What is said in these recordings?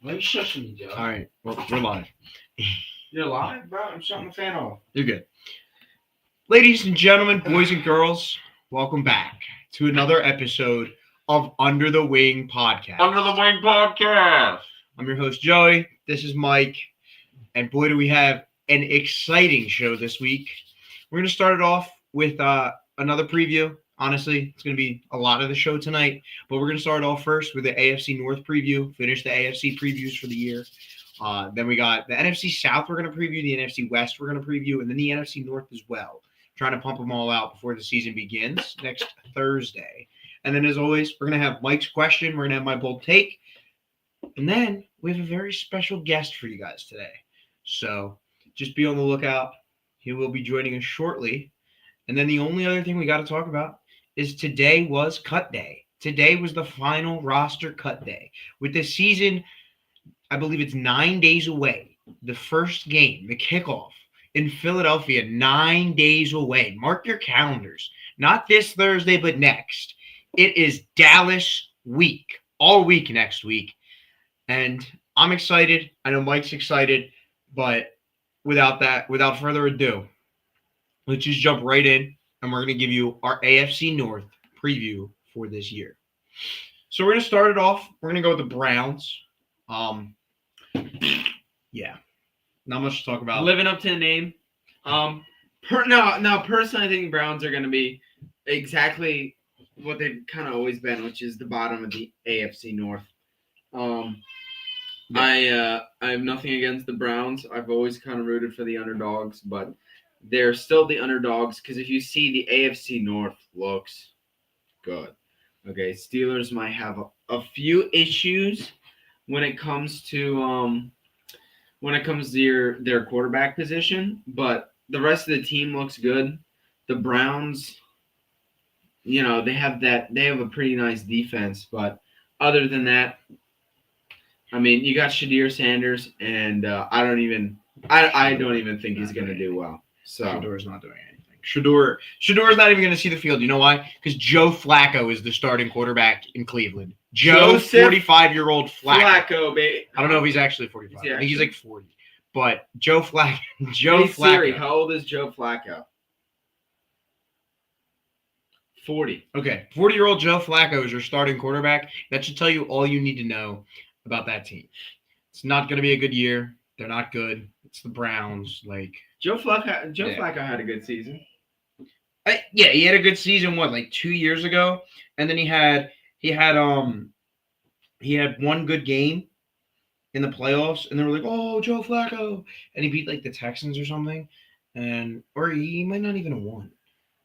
Why are you shushing me, Joe? All right. Well, we're live. You're live, bro? I'm shutting the fan off. You're good. Ladies and gentlemen, boys and girls, welcome back to another episode of Under the Wing Podcast. Under the Wing Podcast. I'm your host, Joey. This is Mike. And boy, do we have an exciting show this week. We're going to start it off with another preview. Honestly, it's going to be a lot of the show tonight. But we're going to start off first with the AFC North Preview, finish the AFC previews for the year. Then we got the NFC South we're going to preview, the NFC West we're going to preview, and then the NFC North as well. Trying to pump them all out before the season begins next Thursday. And then, as always, we're going to have Mike's question. We're going to have my bold take. And then we have a very special guest for you guys today. So just be on the lookout. He will be joining us shortly. And then the only other thing we got to talk about is today was cut day. Today was the final roster cut day. With the season, I believe it's 9 days away. The first game, the kickoff in Philadelphia, 9 days away. Mark your calendars. Not this Thursday, but next. It is Dallas week. All week next week. And I'm excited. I know Mike's excited. But without further ado, let's just jump right in. And we're going to give you our AFC North preview for this year. So we're going to start it off. We're going to go with the Browns. Yeah. Not much to talk about. Living up to the name. Personally, I think the Browns are going to be exactly what they've kind of always been, which is the bottom of the AFC North. I have nothing against the Browns. I've always kind of rooted for the underdogs, but they're still the underdogs because if you see the AFC North looks good. Okay, Steelers might have a few issues when it comes to their quarterback position, but the rest of the team looks good. The Browns, they have a pretty nice defense, but other than that, I mean, you got Shadir Sanders, and I don't even think he's going to do well. So Shador's not doing anything. Shador's not even going to see the field. You know why? Because Joe Flacco is the starting quarterback in Cleveland. Joe, 45-year-old Flacco, baby. I don't know if he's actually 45. I think he's like 40. But Joe Flacco. Siri, how old is Joe Flacco? 40. Okay, 40-year-old Joe Flacco is your starting quarterback. That should tell you all you need to know about that team. It's not going to be a good year. They're not good. It's the Browns. Joe Flacco had a good season. He had a good season. 2 years ago, and then he had one good game in the playoffs, and they were like, "Oh, Joe Flacco," and he beat the Texans or something, or he might not even have won.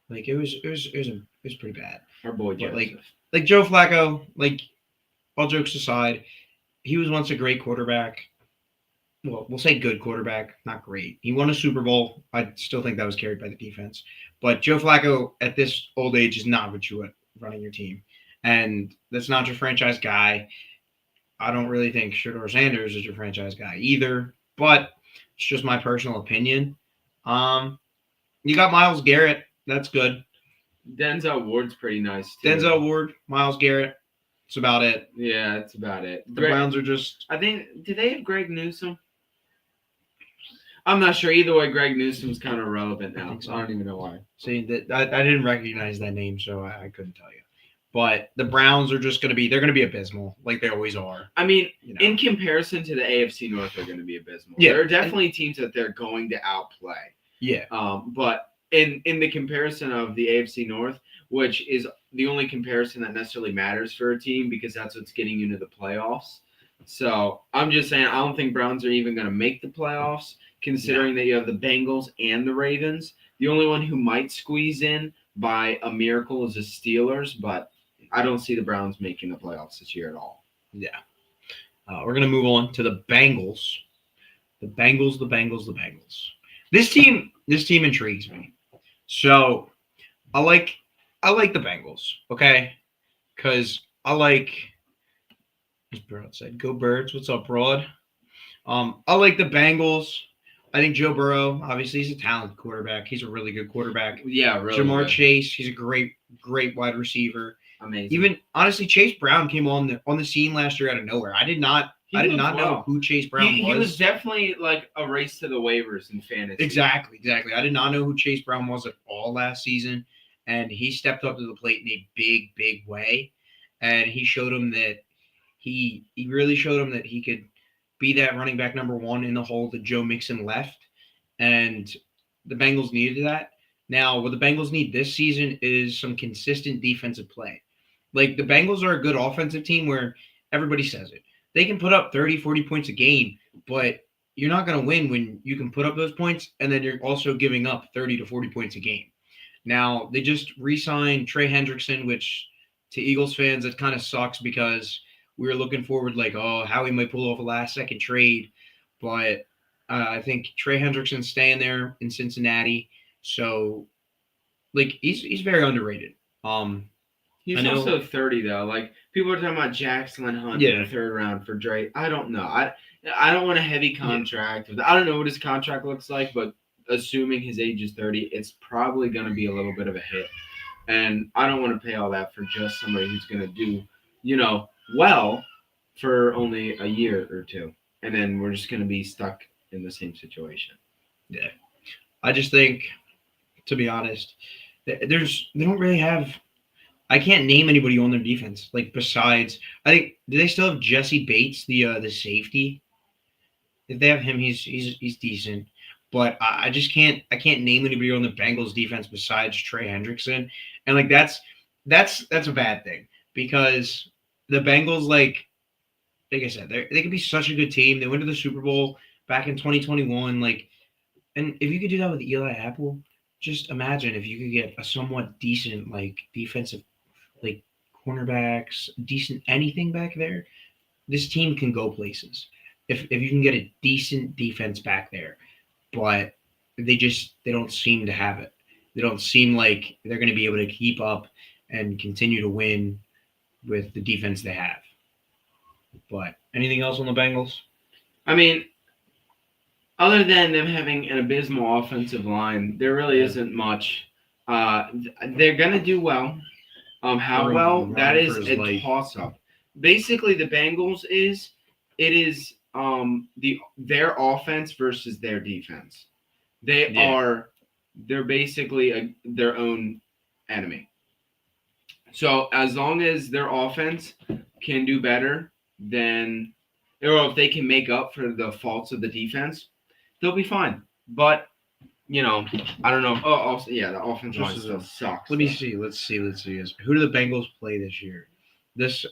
It was pretty bad. Our boy Joseph. Joe Flacco. All jokes aside, he was once a great quarterback. Well, we'll say good quarterback, not great. He won a Super Bowl. I still think that was carried by the defense. But Joe Flacco at this old age is not what you want running your team. And that's not your franchise guy. I don't really think Shadir Sanders is your franchise guy either. But it's just my personal opinion. You got Myles Garrett. That's good. Denzel Ward's pretty nice, too. Denzel Ward, Myles Garrett. That's about it. Yeah, that's about it. The Browns are just... I think... Do they have Greg Newsome? I'm not sure. Either way, Greg Newsom's kind of irrelevant now. I don't even know why. See, I didn't recognize that name, so I couldn't tell you. But the Browns are just going to be – they're going to be abysmal, like they always are. I mean, in comparison to the AFC North, they're going to be abysmal. Yeah. There are definitely teams that they're going to outplay. Yeah. But in the comparison of the AFC North, which is the only comparison that necessarily matters for a team because that's what's getting you into the playoffs. So I'm just saying I don't think Browns are even going to make the playoffs, considering that you have the Bengals and the Ravens. The only one who might squeeze in by a miracle is the Steelers, but I don't see the Browns making the playoffs this year at all. Yeah. We're going to move on to the Bengals. The Bengals. This team intrigues me. So I like the Bengals, okay? Because I like – as Broad said, go Birds. What's up, Broad? I like the Bengals. I think Joe Burrow, obviously, he's a talented quarterback. He's a really good quarterback. Yeah, really Jamar good. Chase, he's a great wide receiver. Amazing. Even, honestly, Chase Brown came on the scene last year out of nowhere. I did not I did looked not know well. who Chase Brown He was definitely like a race to the waivers in fantasy. Exactly. I did not know who Chase Brown was at all last season, and he stepped up to the plate in a big way, and he showed him that he really showed him that he could be that running back number one in the hole that Joe Mixon left, and the Bengals needed that. Now, what the Bengals need this season is some consistent defensive play. Like, the Bengals are a good offensive team where everybody says it. They can put up 30, 40 points a game, but you're not going to win when you can put up those points and then you're also giving up 30 to 40 points a game. Now, they just re-signed Trey Hendrickson, which to Eagles fans, it kind of sucks because we were looking forward like, oh, how he might pull off a last-second trade. But I think Trey Hendrickson's staying there in Cincinnati. So, like, he's very underrated. He's also 30 though. Like, people are talking about Jackson Hunt in the third round for Drake. I don't know. I don't want a heavy contract. I don't know what his contract looks like, but assuming his age is 30, it's probably going to be a little bit of a hit. And I don't want to pay all that for just somebody who's going to do, well for only a year or two. And then we're just going to be stuck in the same situation. Yeah. I just think, to be honest, they don't really have – I can't name anybody on their defense. Like, besides – I think – do they still have Jesse Bates, the safety? If they have him, he's decent. But I just can't – I can't name anybody on the Bengals defense besides Trey Hendrickson. And, like, that's a bad thing because the Bengals, like I said, they could be such a good team. They went to the Super Bowl back in 2021. Like, and if you could do that with Eli Apple, just imagine if you could get a somewhat decent, like, defensive, like, cornerbacks, decent anything back there. This team can go places if you can get a decent defense back there. But they don't seem to have it. They don't seem like they're going to be able to keep up and continue to win with the defense they have. But anything else on the Bengals? I mean, other than them having an abysmal offensive line, there really isn't much. They're going to do well. How well, that is a toss-up. Basically, the Bengals is their offense versus their defense. They're basically their own enemy. So as long as their offense can do better than, or if they can make up for the faults of the defense, they'll be fine. But I don't know. Oh, also, yeah, the offensive line still sucks. Let's see. Who do the Bengals play this year?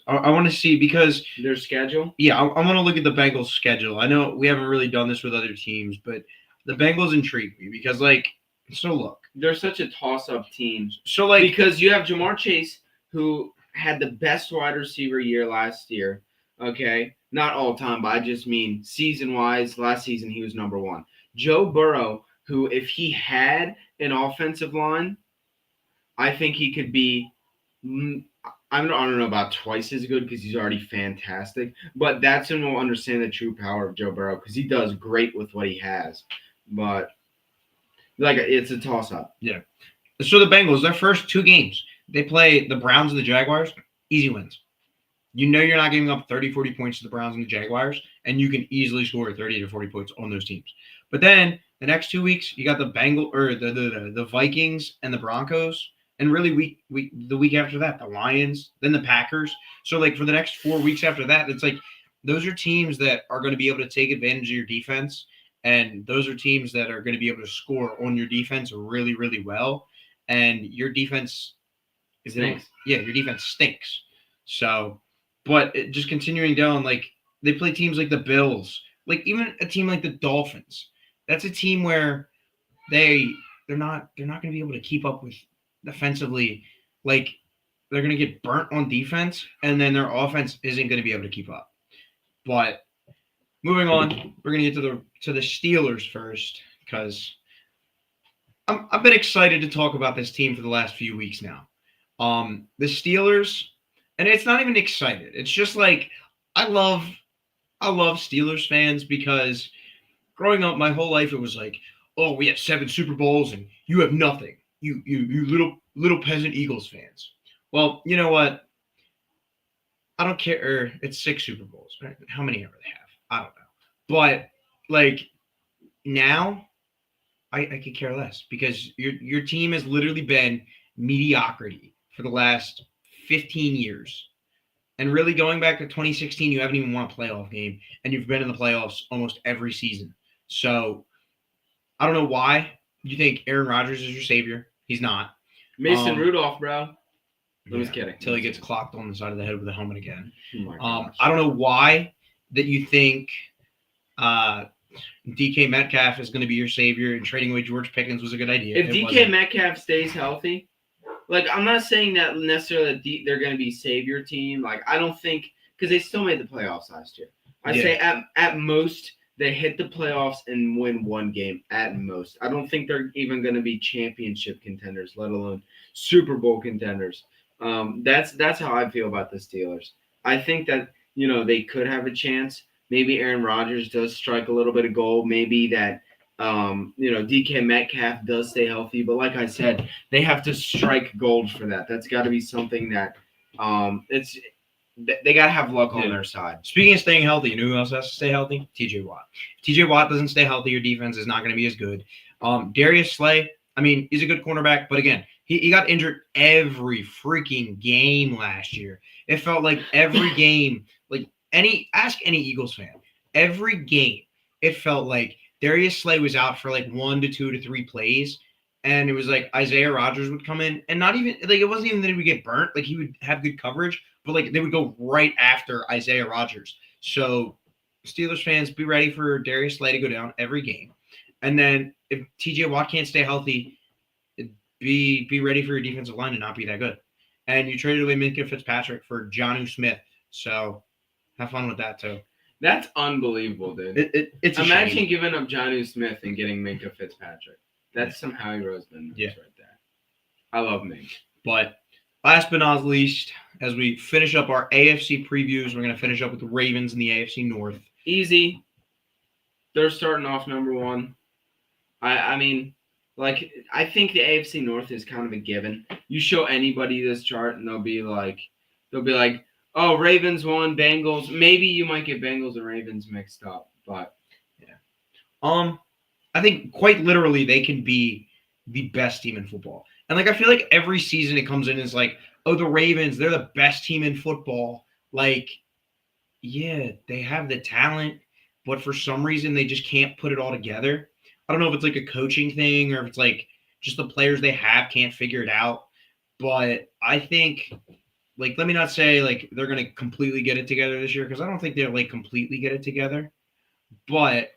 I want to see because their schedule. Yeah, I want to look at the Bengals' schedule. I know we haven't really done this with other teams, but the Bengals intrigue me because, like, so look, they're such a toss-up team. So, like, because you have Jamar Chase, who had the best wide receiver year last year. Okay, not all time, but I just mean season-wise. Last season, he was number one. Joe Burrow, who, if he had an offensive line, I think he could be. I don't know about twice as good because he's already fantastic, but that's when we'll understand the true power of Joe Burrow because he does great with what he has. But, like, it's a toss-up. Yeah. So the Bengals, their first two games, they play the Browns and the Jaguars, easy wins. You're not giving up 30, 40 points to the Browns and the Jaguars, and you can easily score 30 to 40 points on those teams. But then the next 2 weeks, you got the Vikings and the Broncos. And really, the week after that, the Lions, then the Packers. So, like, for the next 4 weeks after that, it's like those are teams that are going to be able to take advantage of your defense, and those are teams that are going to be able to score on your defense really, really well. And your defense stinks. Your defense stinks. So, but just continuing down, like, they play teams like the Bills, like even a team like the Dolphins. That's a team where they're not going to be able to keep up with. Defensively, like, they're going to get burnt on defense, and then their offense isn't going to be able to keep up. But moving on, we're going to get to the Steelers first because I've been excited to talk about this team for the last few weeks now. The Steelers, and it's not even excited. It's just like I love Steelers fans because growing up my whole life it was like, oh, we have 7 Super Bowls and you have nothing. You little peasant Eagles fans. Well, you know what? I don't care. Or it's 6 Super Bowls. Right? How many ever they have? I don't know. But like now, I could care less because your team has literally been mediocrity for the last 15 years. And really going back to 2016, you haven't even won a playoff game, and you've been in the playoffs almost every season. So I don't know why you think Aaron Rodgers is your savior. He's not. Mason Rudolph, bro. I'm just Yeah, kidding. Until he gets clocked on the side of the head with a helmet again. Oh my gosh. I don't know why that you think DK Metcalf is going to be your savior and trading away George Pickens was a good idea. If It DK wasn't. Metcalf stays healthy, like I'm not saying that necessarily that they're going to be savior team. Like I don't think because they still made the playoffs last year. I say at most they hit the playoffs and win one game at most. I don't think they're even going to be championship contenders, let alone Super Bowl contenders. That's how I feel about the Steelers. I think that they could have a chance. Maybe Aaron Rodgers does strike a little bit of gold. Maybe that DK Metcalf does stay healthy. But like I said, they have to strike gold for that. That's got to be something that they got to have luck on their side. Speaking of staying healthy, you know who else has to stay healthy? TJ Watt. If TJ Watt doesn't stay healthy, your defense is not going to be as good. Darius Slay, I mean, he's a good cornerback, but again, he got injured every freaking game last year. It felt like every game, like ask any Eagles fan, every game, it felt like Darius Slay was out for like 1 to 2 to 3 plays. And it was like Isaiah Rodgers would come in and not even like it wasn't even that he would get burnt. Like he would have good coverage, but like they would go right after Isaiah Rodgers. So Steelers fans, be ready for Darius Slay to go down every game. And then if TJ Watt can't stay healthy, be ready for your defensive line to not be that good. And you traded away Minkah Fitzpatrick for Jonnu Smith. So have fun with that too. That's unbelievable, dude. It's a Imagine shame. giving up Jonnu Smith and getting Minkah Fitzpatrick. That's some Howie Roseman moves right there. I love Mink. But last but not least, as we finish up our AFC previews, we're going to finish up with the Ravens in the AFC North. Easy. They're starting off number one. I mean, like, I think the AFC North is kind of a given. You show anybody this chart and they'll be like, oh, Ravens won, Bengals. Maybe you might get Bengals and Ravens mixed up, but yeah. I think quite literally they can be the best team in football. And like I feel like every season it comes in as like, oh, the Ravens, they're the best team in football. Like, yeah, they have the talent, but for some reason they just can't put it all together. I don't know if it's like a coaching thing or if it's like just the players they have can't figure it out. But I think, like, let me not say like they're going to completely get it together this year because I don't think they'll like completely get it together. But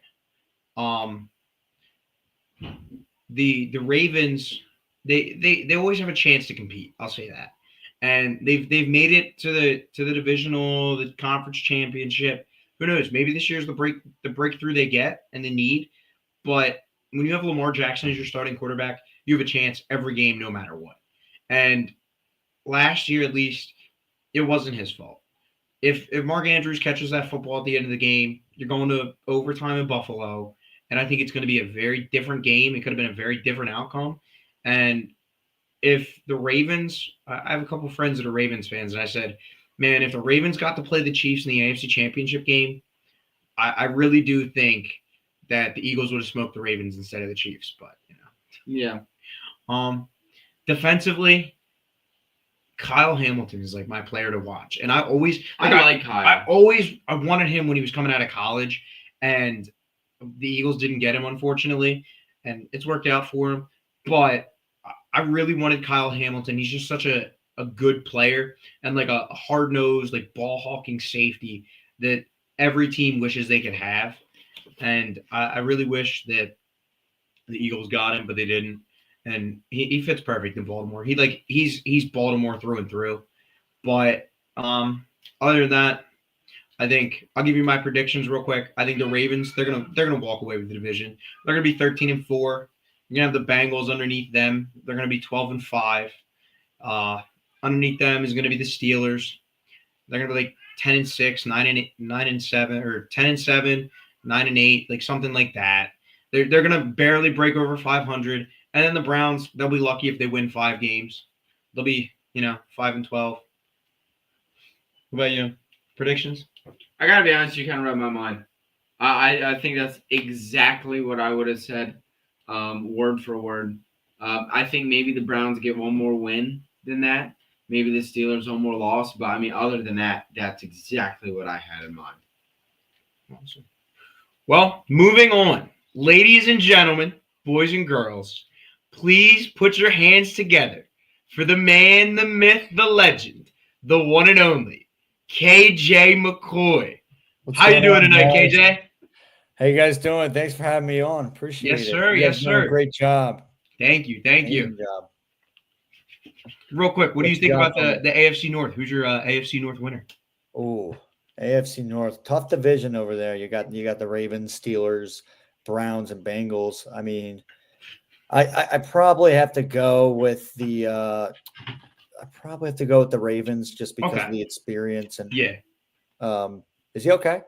the Ravens, they always have a chance to compete. I'll say that, and they've made it to the divisional, the conference championship. Who knows? Maybe this year's the breakthrough they get and the need. But when you have Lamar Jackson as your starting quarterback, you have a chance every game, no matter what. And last year, at least, it wasn't his fault. If Mark Andrews catches that football at the end of the game, you're going to overtime in Buffalo. And I think it's going to be a very different game. It could have been a very different outcome. And if the Ravens, I have a couple of friends that are Ravens fans, and I said, man, if the Ravens got to play the Chiefs in the AFC Championship game, I really do think that the Eagles would have smoked the Ravens instead of the Chiefs. But, yeah. Defensively, Kyle Hamilton is like my player to watch. And I like Kyle. I wanted him when he was coming out of college, and the Eagles didn't get him, unfortunately, and it's worked out for him. But I really wanted Kyle Hamilton. He's just such a good player and like a hard-nosed, like ball-hawking safety that every team wishes they could have. And I really wish that the Eagles got him, but they didn't. And he fits perfect in Baltimore. He's Baltimore through and through. But other than that, I think I'll give you my predictions real quick. I think the Ravens, they're gonna walk away with the division. They're gonna be 13-4. You're gonna have the Bengals underneath them. They're gonna be 12-5. Underneath them is gonna be the Steelers. They're gonna be like 10-6, 9-7, or 10-7, 9-8, like something like that. They're gonna barely break over 500. And then the Browns, they'll be lucky if they win 5 games. They'll be 5-12. What about you? Predictions? I gotta be honest, you kind of read my mind. I think that's exactly what I would have said, word for word. I think maybe the Browns get one more win than that. Maybe the Steelers one more loss. But, I mean, other than that, that's exactly what I had in mind. Awesome. Well, moving on. Ladies and gentlemen, boys and girls, please put your hands together for the man, the myth, the legend, the one and only, KJ McCoy. How you doing tonight, KJ? How you guys doing? Thanks for having me on. Appreciate it. Yes, sir. You guys Yes, doing sir. a great job. Thank you. Thank you. Amazing job. Real quick, what do you What think you got about for the AFC North? Who's your AFC North winner? Oh, AFC North, tough division over there. You got the Ravens, Steelers, Browns, and Bengals. I mean, I probably have to go with the Ravens just because of the experience and Yeah. Is he okay?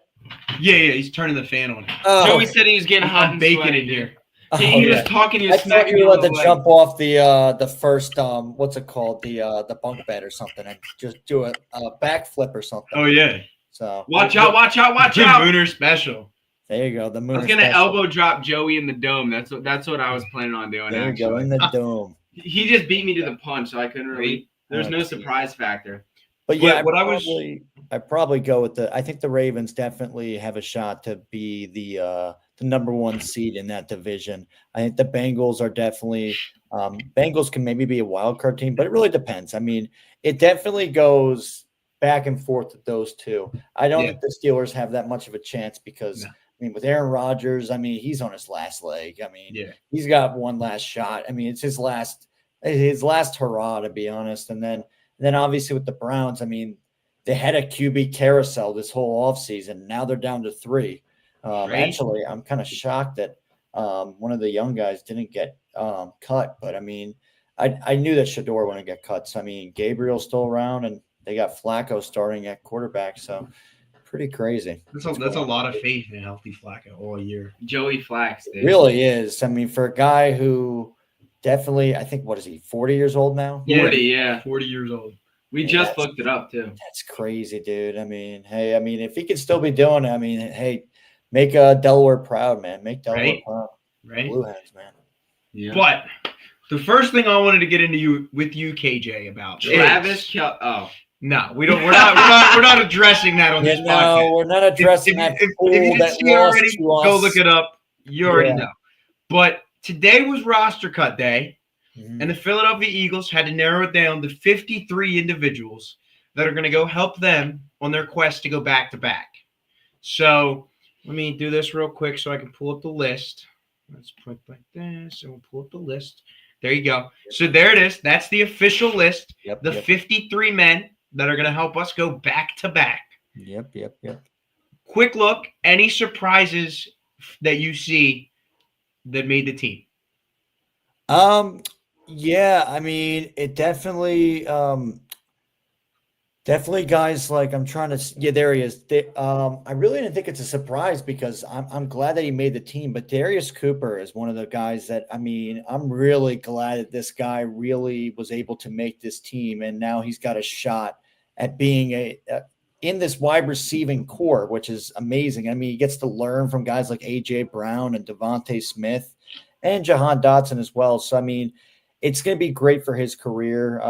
Yeah, he's turning the fan on. Oh, Joey said he was getting hot I'm and baking sweaty in here. He was yeah. talking. He I was thought smacking you me were on about the to leg. jump off the first what's it called, the bunk bed or something, and just do a backflip or something. Oh, yeah. So Watch out! Watch out! Watch out! Mooner special. there you go. The I moon. was gonna elbow drop Joey in the dome. That's what I was planning on doing. There you go, in Actually, the dome. he just beat me to the punch, so I couldn't really. There's no Okay. surprise factor. But yeah, What I'd probably go with I think the Ravens definitely have a shot to be the number one seed in that division. I think the Bengals are definitely Bengals can maybe be a wild card team, but it really depends. I mean, it definitely goes back and forth with those two. I don't think the Steelers have that much of a chance because I mean, with Aaron Rodgers, I mean, he's on his last leg. I mean, he's got one last shot. I mean, it's his last hurrah, to be honest. And then obviously with the Browns, I mean, they had a QB carousel this whole offseason. Now they're down to 3. Actually, I'm kind of shocked that one of the young guys didn't get cut. But, I mean, I knew that Shador wouldn't get cut. So, I mean, Gabriel's still around, and they got Flacco starting at quarterback. So, pretty crazy. That's a lot of faith in a healthy Flacco all year. Joey Flax, dude. It really is. I mean, for a guy who definitely, I think, what is he, 40 years old now? 40, yeah. 40 years old. We just looked it up, too. That's crazy, dude. I mean, hey, if he can still be doing it, I mean, hey, make Delaware proud, man. Make Delaware proud. Right? Blue Hens, man. Yeah. But the first thing I wanted to get into with you, KJ, about Travis is, Oh. No, we don't. We're not addressing that on this podcast. No, we're not addressing that. If you didn't see it already, go look it up. You already know. But today was roster cut day, and the Philadelphia Eagles had to narrow it down to 53 individuals that are going to go help them on their quest to go back to back. So let me do this real quick so I can pull up the list. Let's put like this, and we'll pull up the list. There you go. So there it is. That's the official list. The 53 men that are going to help us go back to back. Yep. Quick look. Any surprises that you see that made the team? Yeah, I mean, it definitely guys like I'm trying to. Yeah, there he is. I really didn't think it's a surprise because I'm glad that he made the team. But Darius Cooper is one of the guys that I mean, I'm really glad that this guy really was able to make this team, and now he's got a shot at being in this wide receiving core, which is amazing. I mean, he gets to learn from guys like AJ Brown and Devontae Smith and Jahan Dotson as well. So I mean, it's going to be great for his career,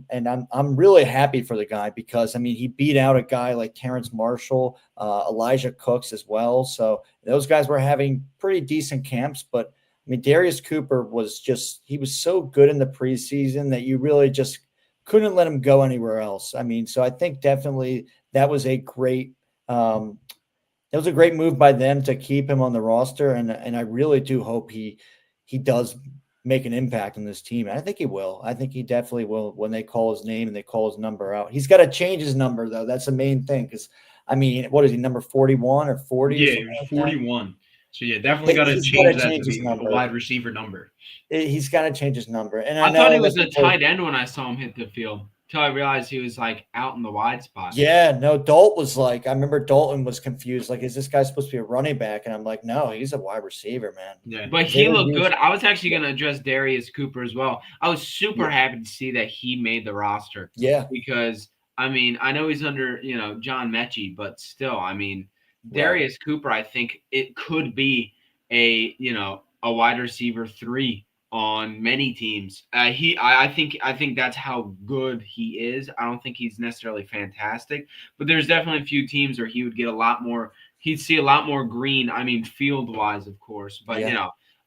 and I'm really happy for the guy because I mean he beat out a guy like Terrence Marshall, Elijah Cooks as well. So those guys were having pretty decent camps, but I mean Darius Cooper was he was so good in the preseason that you really just couldn't let him go anywhere else. I mean, so I think definitely that was a great move by them to keep him on the roster, and I really do hope he does make an impact on this team. And I think he will. I think he definitely will when they call his name and they call his number out. He's got to change his number, though. That's the main thing. Because, I mean, what is he, number 41 or 40? Yeah, he was 41. So, yeah, definitely got to change that to be a wide receiver number. He's got to change his number. And I thought he was a tight end when I saw him hit the field. Until I realized he was like out in the wide spot. Yeah, no, Dalton was like, I remember Dalton was confused. Like, is this guy supposed to be a running back? And I'm like, no, he's a wide receiver, man. Yeah. But he looked good. I was actually going to address Darius Cooper as well. I was super happy to see that he made the roster. Yeah. Because I mean, I know he's under, John Mechie, but still, I mean, Darius Cooper, I think it could be a wide receiver 3 on many teams. I think that's how good he is. I don't think he's necessarily fantastic, but there's definitely a few teams where he would get a lot more. He'd see a lot more green. I mean, field wise, of course, but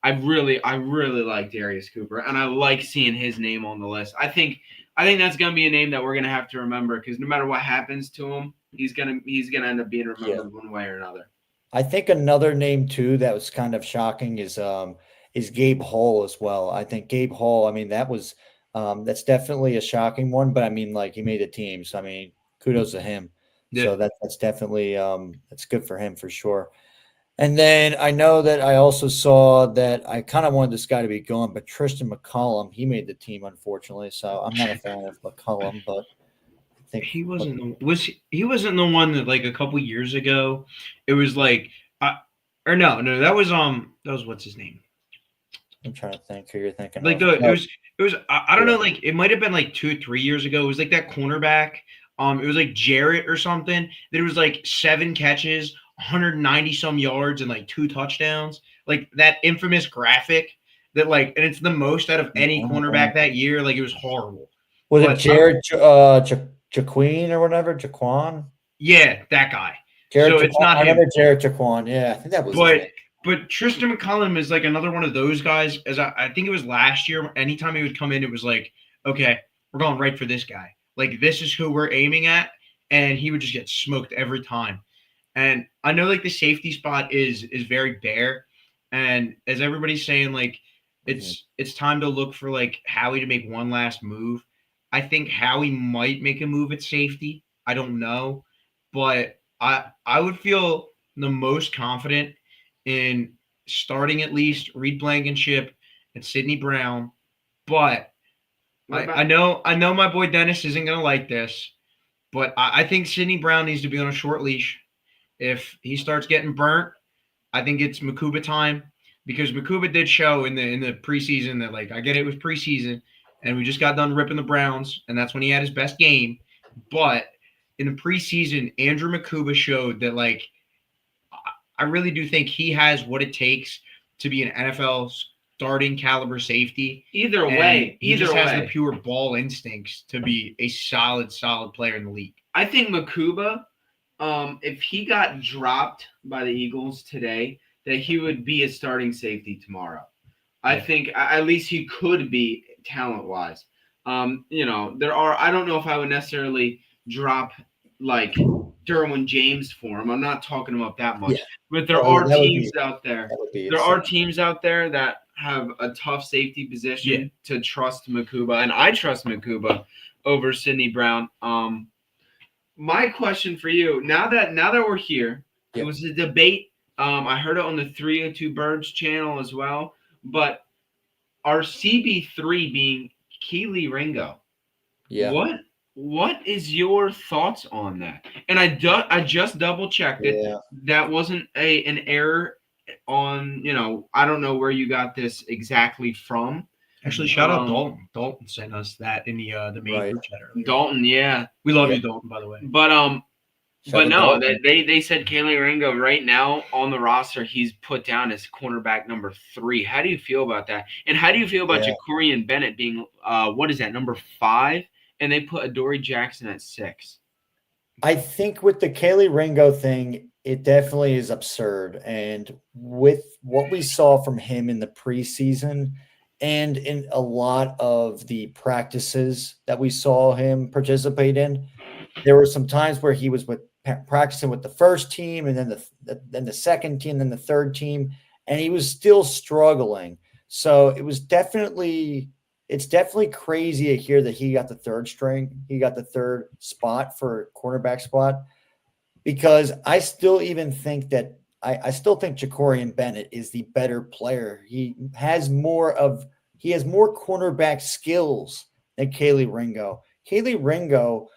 I really like Darius Cooper, and I like seeing his name on the list. I think that's going to be a name that we're going to have to remember because no matter what happens to him, he's gonna end up being remembered one way or another. I think another name too that was kind of shocking is Gabe Hall as well. I think Gabe Hall. I mean, that's definitely a shocking one, but I mean, like, he made a team, so I mean, kudos to him. Yeah. So that's definitely that's good for him for sure. And then I know that I also saw that I kind of wanted this guy to be gone, but Tristan McCollum, he made the team, unfortunately. So I'm not a fan of McCollum, but I think he wasn't the one that, like, a couple years ago, it was like that was what's his name? I'm trying to think who you're thinking Like of. it was I don't know, like it might have been like 2 or 3 years ago. It was like that cornerback. It was like Jarrett or something. That it was like 7 catches, 190 some yards, and like 2 touchdowns. Like that infamous graphic that, like, and it's the most out of any cornerback that year. Like, it was horrible. Was it Jared Jaquan or whatever? Jaquan? Yeah, that guy. Jared So Jaquan. it's not I him. remember Jared Jaquan. Yeah, I think that was his name. But Tristan McCollum is like another one of those guys. As I think it was last year, anytime he would come in, it was like, okay, we're going right for this guy. Like, this is who we're aiming at, and he would just get smoked every time. And I know, like, the safety spot is very bare, and as everybody's saying, like, it's time to look for, like, Howie to make one last move. I think Howie might make a move at safety. I don't know, but I would feel the most confident in starting at least Reed Blankenship and Sidney Brown, but I know my boy Dennis isn't going to like this, but I think Sidney Brown needs to be on a short leash. If he starts getting burnt, I think it's Makuba time, because Makuba did show in the preseason that, like, I get it was preseason and we just got done ripping the Browns, and that's when he had his best game. But in the preseason, Andrew Makuba showed that, like, I really do think he has what it takes to be an NFL starting caliber safety. Either way, he just has the pure ball instincts to be a solid player in the league. I think Makuba, if he got dropped by the Eagles today, that he would be a starting safety tomorrow. I think at least he could be talent-wise. I don't know if I would necessarily drop, like, Derwin James for him. I'm not talking him up that much. Yeah. But there are teams out there. There are teams out there that have a tough safety position to trust Makuba, and I trust Makuba over Sidney Brown. My question for you, now that we're here, it was a debate. I heard it on the 302 Birds channel as well. But our CB3 being Kelee Ringo. Yeah. What is your thoughts on that? And I just double checked it. Yeah. That wasn't an error on, I don't know where you got this exactly from. Actually, shout out Dalton. Dalton sent us that in the main group chat earlier. Dalton, yeah. We love you, Dalton, by the way. But no, they said Kelee Ringo right now on the roster, he's put down as cornerback number 3. How do you feel about that? And how do you feel about Jacorian Bennett being number 5? And they put Adoree Jackson at 6. I think with the Kelee Ringo thing, it definitely is absurd. And with what we saw from him in the preseason and in a lot of the practices that we saw him participate in, there were some times where he was practicing with the first team, and then the second team, then the third team, and he was still struggling. So it's definitely crazy to hear that he got the third string. He got the third spot for cornerback spot, because I still think Jacorian Bennett is the better player. He has more cornerback skills than Kelee Ringo. Kelee Ringo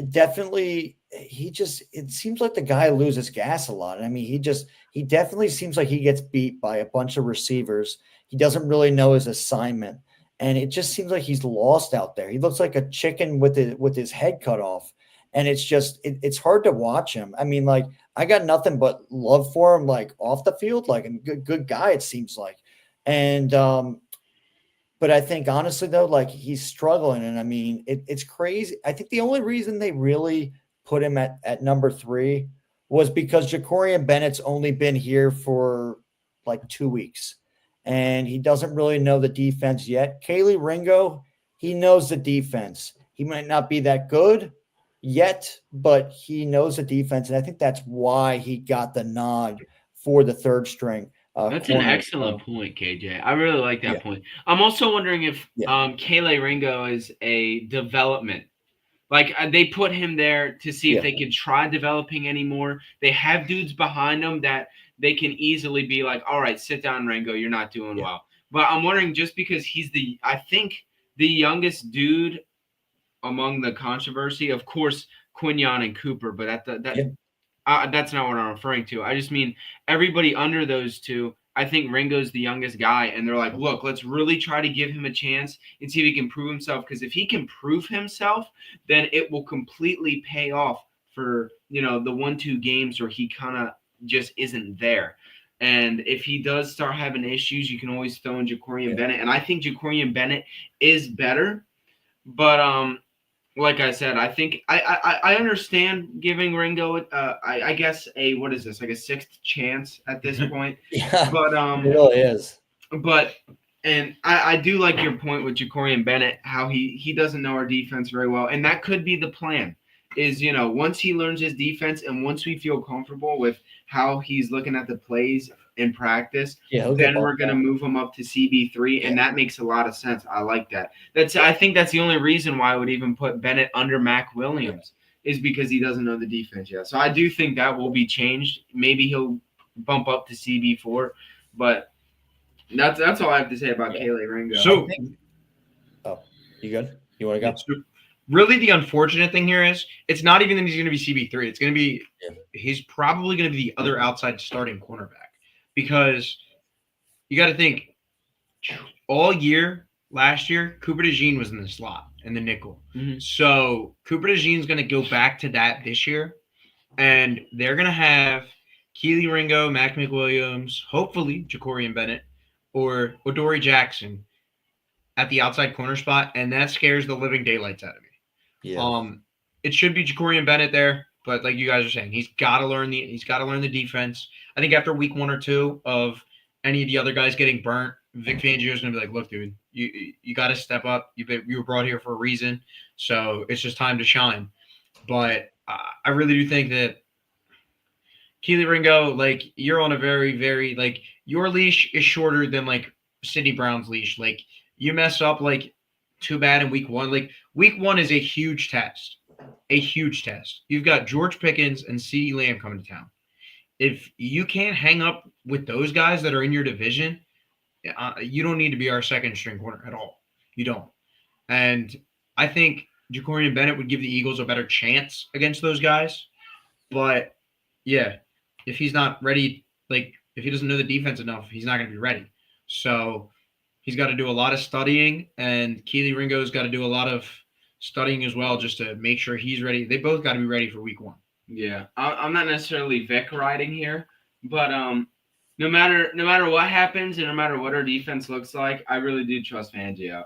definitely, it seems like the guy loses gas a lot. I mean, he definitely seems like he gets beat by a bunch of receivers. He doesn't really know his assignment. And it just seems like he's lost out there. He looks like a chicken with his head cut off. And it's just it's hard to watch him. I mean, like I got nothing but love for him, like off the field, like a good guy, it seems like. And but I think honestly though, like he's struggling. And I mean, it's crazy. I think the only reason they really put him at number 3 was because Jacorian Bennett's only been here for like 2 weeks and he doesn't really know the defense yet. Kaylee Ringo, he knows the defense. He might not be that good yet, but he knows the defense. And I think that's why he got the nod for the third string. That's an excellent point, KJ. I really like that point. I'm also wondering if Kaylee Ringo is a development. Like they put him there to see if they could try developing anymore. They have dudes behind them that they can easily be like, all right, sit down, Ringo. You're not doing well. But I'm wondering just because he's I think the youngest dude among the controversy, of course, Quinyon and Cooper, but that's not what I'm referring to. I just mean everybody under those two. I think Ringo's the youngest guy, and they're like, look, let's really try to give him a chance and see if he can prove himself. Because if he can prove himself, then it will completely pay off for, the 1-2 games where he kind of just isn't there. And if he does start having issues, you can always throw in Jacorian Bennett. And I think Jacorian Bennett is better. But like I said, I think I understand giving Ringo I guess what is this, like a 6th chance at this point? But it really is. But and I do like your point with Jacorian Bennett, how he doesn't know our defense very well, and that could be the plan. Is once he learns his defense and once we feel comfortable with how he's looking at the plays in practice, then we're going to move him up to CB3, and that makes a lot of sense. I like that. I think that's the only reason why I would even put Bennett under Mac Williams is because he doesn't know the defense yet. So I do think that will be changed. Maybe he'll bump up to CB4, but that's all I have to say about Kaylee Ringo. So, you good? You want to go? Really, the unfortunate thing here is it's not even that he's going to be CB3. It's going to be he's probably going to be the other outside starting cornerback because you got to think all year last year Cooper DeJean was in the slot and the nickel. Mm-hmm. So Cooper DeJean's going to go back to that this year, and they're going to have Keely Ringo, Mac McWilliams, hopefully Jacorian Bennett or Odori Jackson at the outside corner spot, and that scares the living daylights out of me. Yeah. It should be Jacorian Bennett there, but like you guys are saying, he's got to learn the defense. I think after week 1 or 2 of any of the other guys getting burnt, Vic Fangio is going to be like, look, dude, you got to step up. You were brought here for a reason, so it's just time to shine. But I really do think that Keely Ringo, like you're on a very, very like your leash is shorter than like Sidney Brown's leash. Like you mess up like too bad in week 1. Like week 1 is a huge test. You've got George Pickens and CeeDee Lamb coming to town. If you can't hang up with those guys that are in your division, you don't need to be our second string corner at all. You don't. And I think Jacorian Bennett would give the Eagles a better chance against those guys. But yeah, if he's not ready, like if he doesn't know the defense enough, he's not going to be ready. So he's got to do a lot of studying, and Keely Ringo's got to do a lot of studying as well just to make sure he's ready. They both got to be ready for week 1. Yeah, I'm not necessarily Vic riding here, but no matter what happens and no matter what our defense looks like, I really do trust Fangio.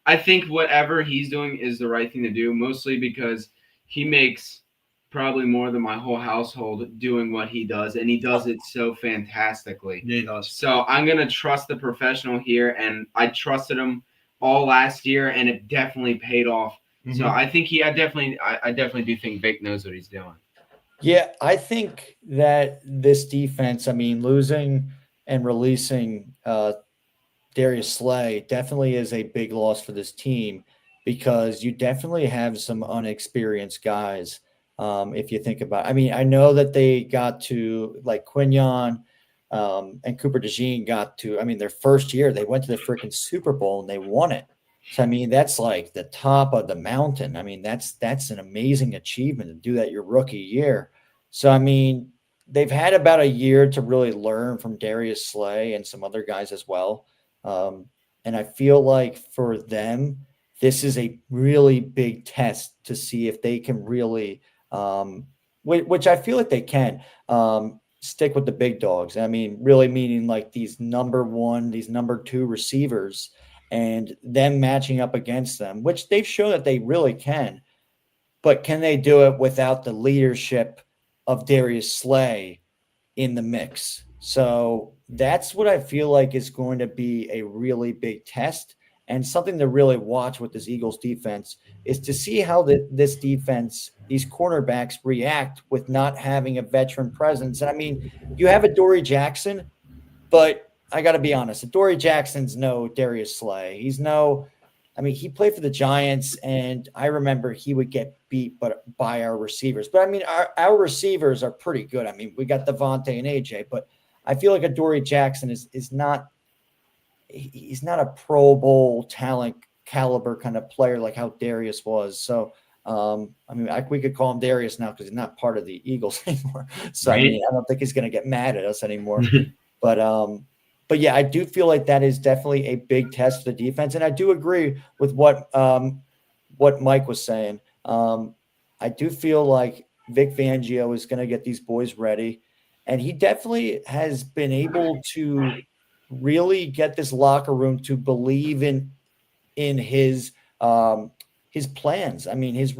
I think whatever he's doing is the right thing to do, mostly because he makes probably more than my whole household doing what he does, and he does it so fantastically. Yeah, he does. So I'm gonna trust the professional here, and I trusted him all last year, and it definitely paid off. Mm-hmm. So I think I definitely do think Vic knows what he's doing. Yeah, I think that this defense, I mean, losing and releasing Darius Slay definitely is a big loss for this team because you definitely have some unexperienced guys. If you think about it. I mean, I know that they got to like Quinyon and Cooper DeJean got to, I mean, their first year, they went to the freaking Super Bowl and they won it. So, I mean, that's like the top of the mountain. I mean, that's an amazing achievement to do that your rookie year. So, I mean, they've had about a year to really learn from Darius Slay and some other guys as well. And I feel like for them, this is a really big test to see if they can really, which I feel like they can, stick with the big dogs. I mean, really meaning like these number 1, these number 2 receivers and them matching up against them, which they've shown that they really can. But can they do it without the leadership of Darius Slay in the mix? So that's what I feel like is going to be a really big test, and something to really watch with this Eagles defense is to see how this defense, these cornerbacks react with not having a veteran presence. And I mean, you have a Dory Jackson, but I got to be honest, Dory Jackson's no Darius Slay. He played for the Giants, and I remember he would get beat by our receivers. But I mean, our receivers are pretty good. I mean, we got Devontae and AJ, but I feel like a Dory Jackson is not – he's not a Pro Bowl talent caliber kind of player like how Darius was. So, we could call him Darius now because he's not part of the Eagles anymore. So, Right. I mean, I don't think he's going to get mad at us anymore. But yeah, I do feel like that is definitely a big test for the defense. And I do agree with what Mike was saying. I do feel like Vic Fangio is going to get these boys ready. And he definitely has been able to really get this locker room to believe in his plans. I mean, his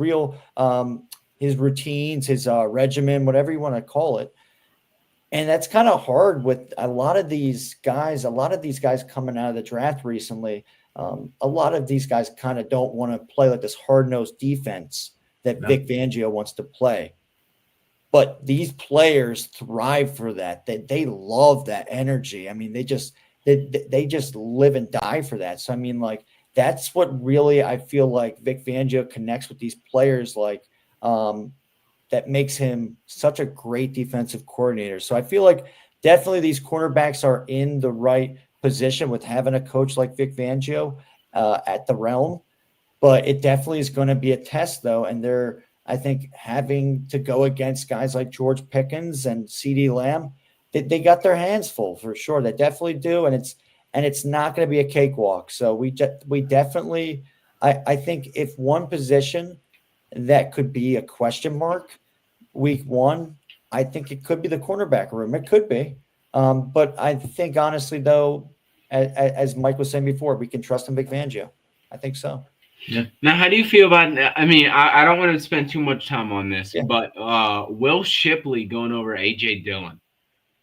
routines, his regimen, whatever you want to call it. And that's kind of hard with a lot of these guys coming out of the draft recently. A lot of these guys kind of don't want to play like this hard-nosed defense that Vic Fangio wants to play. But these players thrive for that. They love that energy. I mean, they just live and die for that. So I mean, like, that's what really I feel like Vic Fangio connects with these players, like that makes him such a great defensive coordinator. So I feel like definitely these cornerbacks are in the right position with having a coach like Vic Fangio at the realm. But it definitely is going to be a test, though, and they're, I think, having to go against guys like George Pickens and CeeDee Lamb. They got their hands full for sure. They definitely do, and it's not going to be a cakewalk. So we definitely, I think if one position that could be a question mark week 1, I think it could be the cornerback room. It could be, but I think honestly, though, as Mike was saying before, we can trust in Vic Fangio. I think so. Yeah. Now, how do you feel about? I mean, I don't want to spend too much time on this, Yeah. but Will Shipley going over AJ Dillon,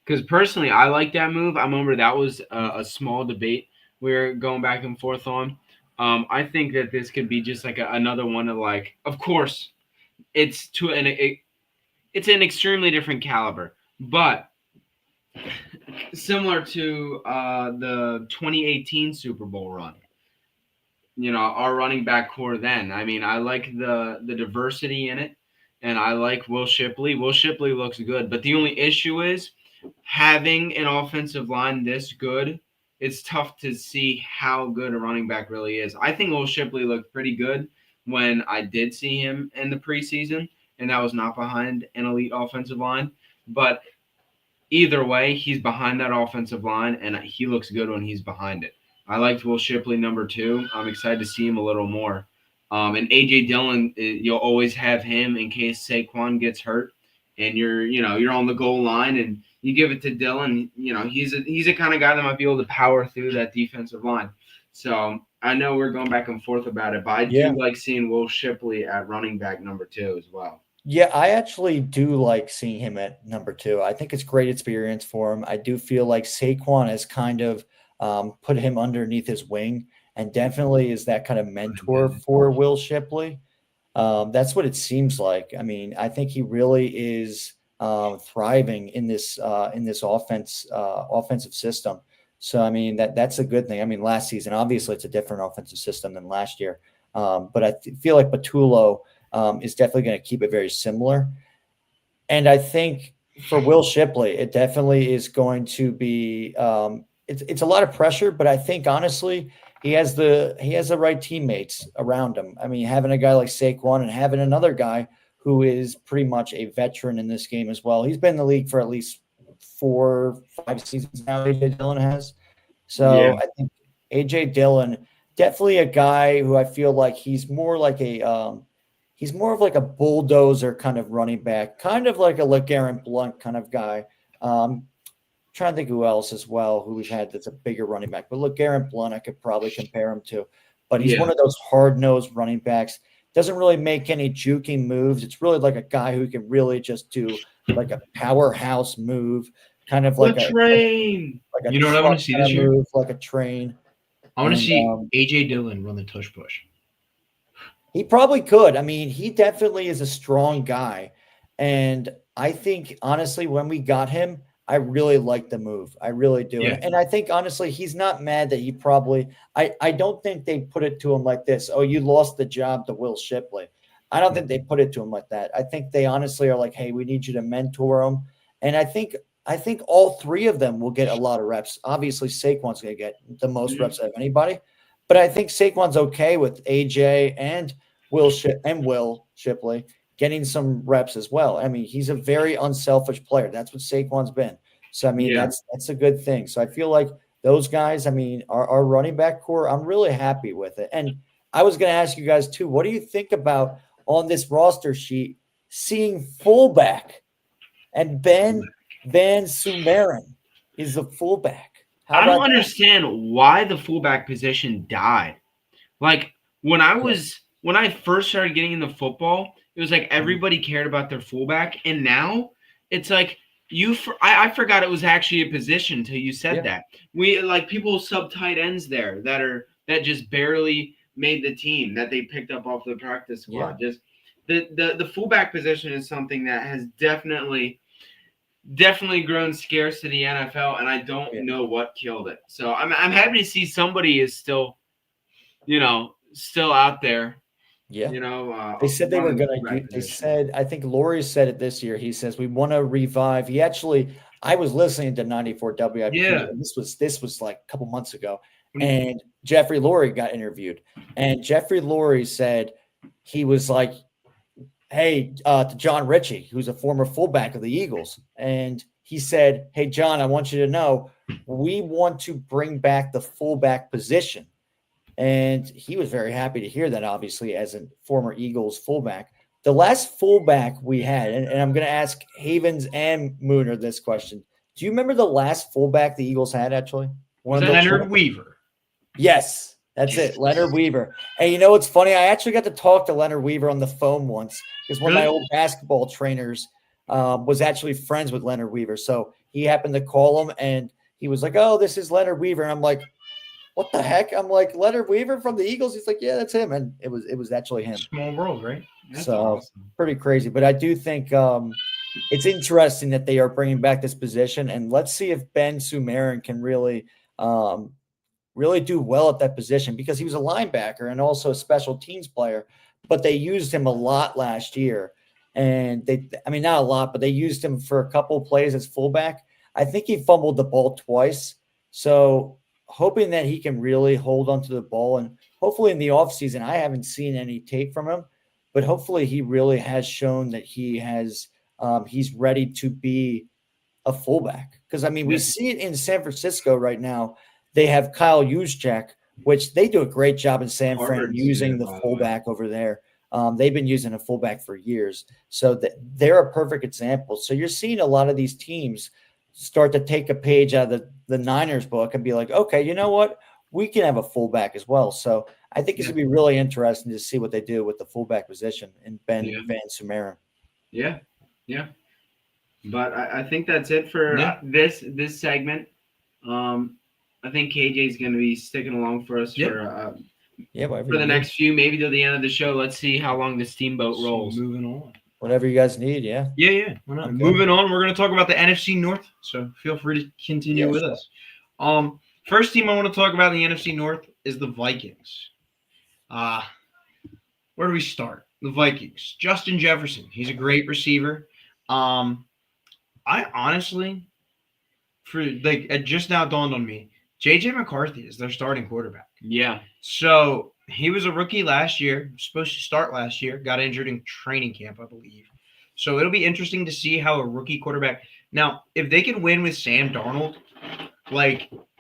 because personally, I like that move. I remember that was a small debate we were going back and forth on. I think that this could be just like another one of, like, of course, it's an extremely different caliber, but similar to the 2018 Super Bowl run. You know, our running back core then. I mean, I like the diversity in it, and I like Will Shipley. Will Shipley looks good, but the only issue is having an offensive line this good. It's tough to see how good a running back really is. I think Will Shipley looked pretty good when I did see him in the preseason, and that was not behind an elite offensive line. But either way, he's behind that offensive line, and he looks good when he's behind it. I liked Will Shipley number 2. I'm excited to see him a little more. And A.J. Dillon, you'll always have him in case Saquon gets hurt, and you're on the goal line, and you give it to Dillon. You know, he's a kind of guy that might be able to power through that defensive line. So I know we're going back and forth about it, but I do like seeing Will Shipley at running back number 2 as well. Yeah, I actually do like seeing him at number 2. I think it's great experience for him. I do feel like Saquon has kind of put him underneath his wing, and definitely is that kind of mentor for Will Shipley. That's what it seems like. I mean, I think he really is thriving in this offensive system. So, I mean, that's a good thing. I mean, last season, obviously, it's a different offensive system than last year. But I feel like Patullo is definitely going to keep it very similar. And I think for Will Shipley, it definitely is going to be it's a lot of pressure, but I think honestly, he has the right teammates around him. I mean, having a guy like Saquon and having another guy who is pretty much a veteran in this game as well. He's been in the league for at least 4-5 seasons now, AJ Dillon has. So I think AJ Dillon definitely a guy who I feel like he's more of like a bulldozer kind of running back, kind of like a LeGarrette Blount kind of guy. Trying to think who else as well who we've had that's a bigger running back, but LeGarrette Blount I could probably compare him to. But he's one of those hard-nosed running backs. Doesn't really make any juking moves. It's really like a guy who can really just do like a powerhouse move, kind of like a train. You know what I want to see this year? Move, like a train. I want to see AJ Dillon run the tush push. He probably could. I mean, he definitely is a strong guy. And I think, honestly, when we got him, I really like the move. I really do. Yeah. And I think, honestly, he's not mad that he probably – I don't think they put it to him like this, oh, you lost the job to Will Shipley. I don't think they put it to him like that. I think they honestly are like, hey, we need you to mentor him. And I think all three of them will get a lot of reps. Obviously, Saquon's going to get the most reps out of anybody. But I think Saquon's okay with AJ and Will Shipley getting some reps as well. I mean, he's a very unselfish player. That's what Saquon's been. So, I mean, that's a good thing. So I feel like those guys, I mean, our running back core, I'm really happy with it. And I was going to ask you guys too, what do you think about on this roster sheet seeing fullback and Ben Van Sumeren is a fullback? I don't understand why the fullback position died. Like when I first started getting into football, it was like everybody cared about their fullback, and now it's like I forgot it was actually a position until you said that. We like people sub tight ends there that just barely made the team that they picked up off the practice squad. Yeah. Just the fullback position is something that has definitely grown scarce to the NFL, and I don't know what killed it. So I'm happy to see somebody is still out there. Yeah. They said they were going to – they said – I think Laurie said it this year. He says, we want to revive. He actually – I was listening to 94 WIP. Yeah. And this was like a couple months ago. And Jeffrey Lurie got interviewed. And Jeffrey Lurie said he was like, hey, to John Ritchie, who's a former fullback of the Eagles. And he said, hey, John, I want you to know we want to bring back the fullback position. And he was very happy to hear that, obviously, as a former Eagles fullback. The last fullback we had, and I'm going to ask Havens and Mooner this question. Do you remember the last fullback the Eagles had, actually? Leonard Weaver. Yes, that's it, Leonard Weaver. And you know what's funny? I actually got to talk to Leonard Weaver on the phone once because one of my old basketball trainers was actually friends with Leonard Weaver. So he happened to call him, and he was like, oh, this is Leonard Weaver. And I'm like, what the heck? I'm like, Leonard Weaver from the Eagles? He's like, yeah, that's him. And it was actually him. Small world, right? That's awesome. Pretty crazy. But I do think it's interesting that they are bringing back this position. And let's see if Ben Sumeren can really do well at that position, because he was a linebacker and also a special teams player. But they used him a lot last year. And not a lot, but they used him for a couple of plays as fullback. I think he fumbled the ball twice. So hoping that he can really hold onto the ball, and hopefully in the offseason, I haven't seen any tape from him, but hopefully he really has shown that he's ready to be a fullback. Because, we see it in San Francisco right now. They have Kyle Juszczyk, which they do a great job in San Fran using the fullback over there. They've been using a fullback for years. So they're a perfect example. So you're seeing a lot of these teams start to take a page out of the Niners book and be like, okay, you know what? We can have a fullback as well. So I think it's going to be really interesting to see what they do with the fullback position in Ben Van Sumeren. Yeah. Yeah. But I think that's it for this segment. I think KJ is going to be sticking along for us for the next few, maybe till the end of the show. Let's see how long the steamboat rolls. Moving on. Whatever you guys need, Yeah. We're not moving on. We're going to talk about the NFC North, so feel free to continue with us. First team I want to talk about in the NFC North is the Vikings. Where do we start? The Vikings. Justin Jefferson. He's a great receiver. I honestly, it just now dawned on me, J.J. McCarthy is their starting quarterback. Yeah. So he was a rookie last year, supposed to start last year, got injured in training camp, I believe. So it'll be interesting to see how a rookie quarterback – now, if they can win with Sam Darnold,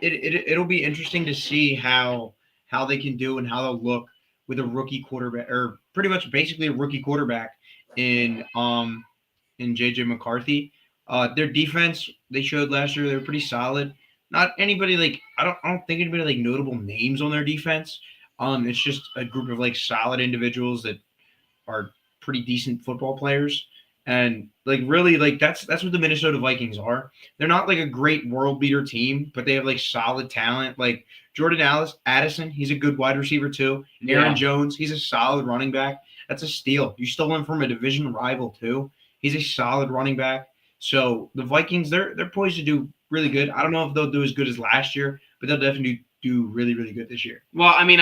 it'll be interesting to see how how they can do and how they'll look with a rookie quarterback, or pretty much basically a rookie quarterback in JJ McCarthy. Their defense they showed last year, they're pretty solid. Not anybody like I don't think anybody like notable names on their defense. It's just a group of like solid individuals that are pretty decent football players. And like really like that's what the Minnesota Vikings are. They're not like a great world beater team, but they have like solid talent. Like Jordan Addison, he's a good wide receiver too. Aaron Jones, he's a solid running back. That's a steal. You stole him from a division rival too. He's a solid running back. So the Vikings, they're poised to do really good. I don't know if they'll do as good as last year, but they'll definitely do really, really good this year. Well, I mean,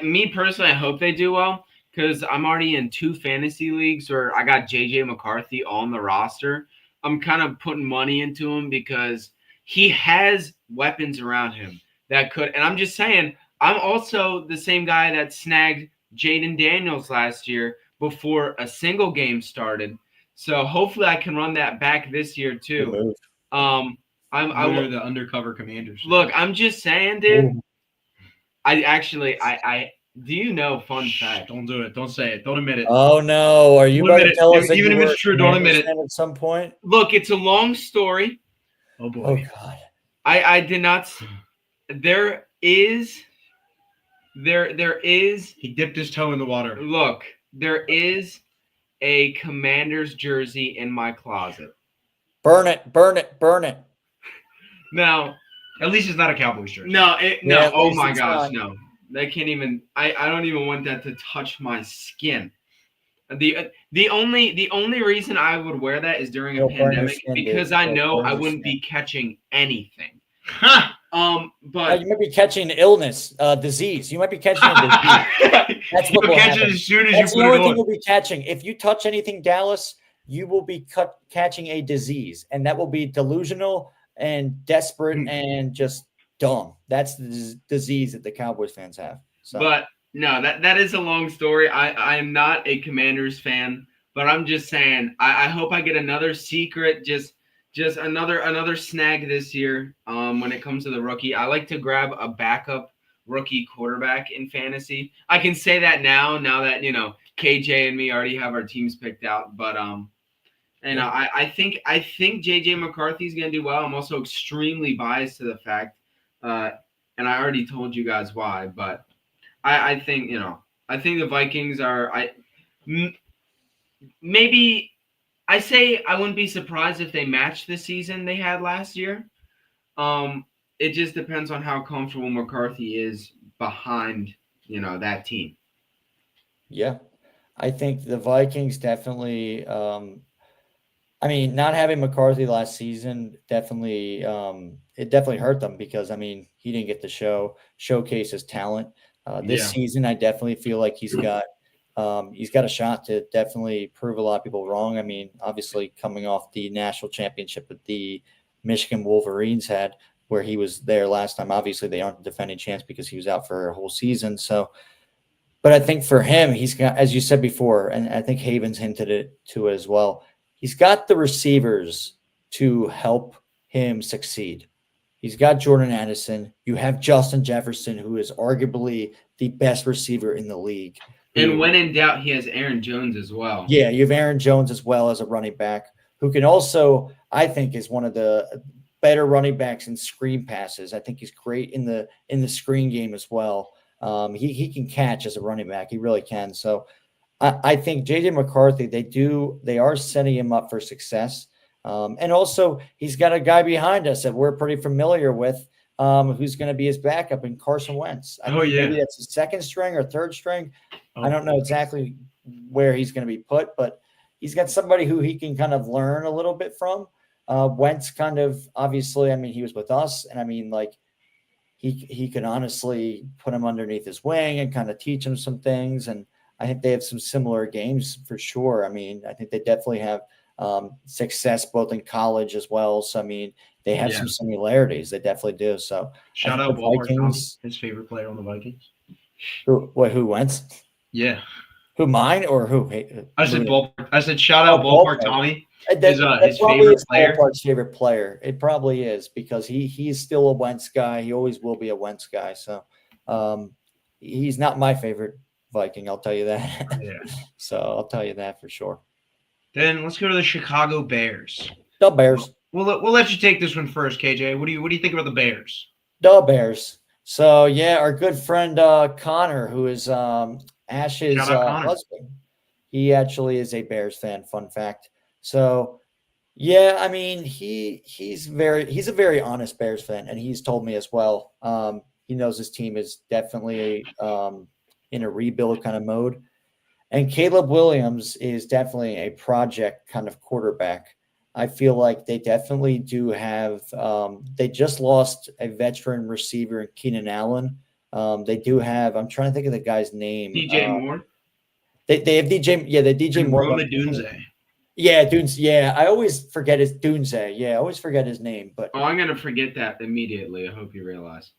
me personally, I hope they do well because I'm already in 2 fantasy leagues where I got JJ McCarthy on the roster. I'm kind of putting money into him because he has weapons around him that could. And I'm just saying, I'm also the same guy that snagged Jaden Daniels last year before a single game started. So hopefully I can run that back this year too. We're the undercover commanders. Look, I'm just saying, dude. I do you know, fun fact? Don't do it. Don't say it. Don't admit it. Oh no, are you Don't about to admit it. tell us that Even you if were it's true, don't admit it. at some point? Look, it's a long story. Oh boy. Oh god. I did not. There is. He dipped his toe in the water. Look, there is a Commander's jersey in my closet. Burn it, burn it, burn it. Now, at least it's not a Cowboys jersey. no. Yeah, at Oh least my it's gosh, not. no. They can't even. I don't even want that to touch my skin. The only reason I would wear that is during a You'll burn your pandemic skin, because dude. I You'll know burn I your wouldn't skin. be catching anything. But you might be catching illness, disease. You might be catching a disease. That's what will catch it happen. as soon as That's you the put only it thing on. you'll be catching. If you touch anything, Dallas, you will be catching a disease, and that will be delusional and desperate and just dumb. That's the disease that the Cowboys fans have. So. But no, that is a long story. I am not a Commanders fan, but I'm just saying I hope I get another secret, just another snag this year. When it comes to the rookie, I like to grab a backup rookie quarterback in fantasy. I can say that now that KJ and me already have our teams picked out. But I think JJ McCarthy's gonna do well. I'm also extremely biased to the fact, and I already told you guys why, but I think the Vikings are maybe. I say I wouldn't be surprised if they match the season they had last year. It just depends on how comfortable McCarthy is behind, that team. Yeah, I think the Vikings definitely. Not having McCarthy last season definitely it definitely hurt them because he didn't get to showcase his talent. This season, I definitely feel like he's got a shot to definitely prove a lot of people wrong. Obviously coming off the national championship that the Michigan Wolverines had, where he was there last time. Obviously, they aren't the defending champs because he was out for a whole season. So, but I think for him, he's got, as you said before, and I think Havens hinted it to as well, he's got the receivers to help him succeed. He's got Jordan Addison. You have Justin Jefferson, who is arguably the best receiver in the league. And when in doubt, he has Aaron Jones as well. Yeah, you have Aaron Jones as well as a running back who can also, I think, is one of the better running backs in screen passes. I think he's great in the screen game as well. He can catch as a running back. He really can. So I think JJ McCarthy, they are setting him up for success. And also he's got a guy behind us that we're pretty familiar with, who's going to be his backup in Carson Wentz. Maybe that's his second string or third string. I don't know exactly where he's going to be put, but he's got somebody who he can kind of learn a little bit from. Wentz kind of, obviously, he was with us, and he could honestly put him underneath his wing and kind of teach him some things. And I think they have some similar games for sure. I think they definitely have success both in college as well. So, they have some similarities. They definitely do. So shout out Ballpark Tommy, his favorite player on the Vikings. Who Wentz? Yeah. Who, mine or who? I said Ballpark. I said shout out Ballpark Tommy. That's his favorite player. Ballpark's favorite player. It probably is because he's still a Wentz guy. He always will be a Wentz guy. So, he's not my favorite Viking. I'll tell you that. Yeah. So I'll tell you that for sure. Then let's go to the Chicago Bears. The Bears. We'll let you take this one first, KJ. What do you think about the Bears? The Bears. So yeah, our good friend Connor, who is Ash's Shout out Connor. husband, he actually is a Bears fan. Fun fact. So yeah, I mean he's a very honest Bears fan, and he's told me as well. He knows his team is definitely in a rebuild kind of mode, and Caleb Williams is definitely a project kind of quarterback. I feel like they definitely do have. They just lost a veteran receiver in Keenan Allen. They do have. I'm trying to think of the guy's name. DJ Moore. They have DJ. Yeah, they DJ Moore. Roma Dunze. Yeah, Dunze. Yeah, I always forget his Dunze. Yeah, I always forget his name. But Oh, I'm gonna forget that immediately. I hope you realize.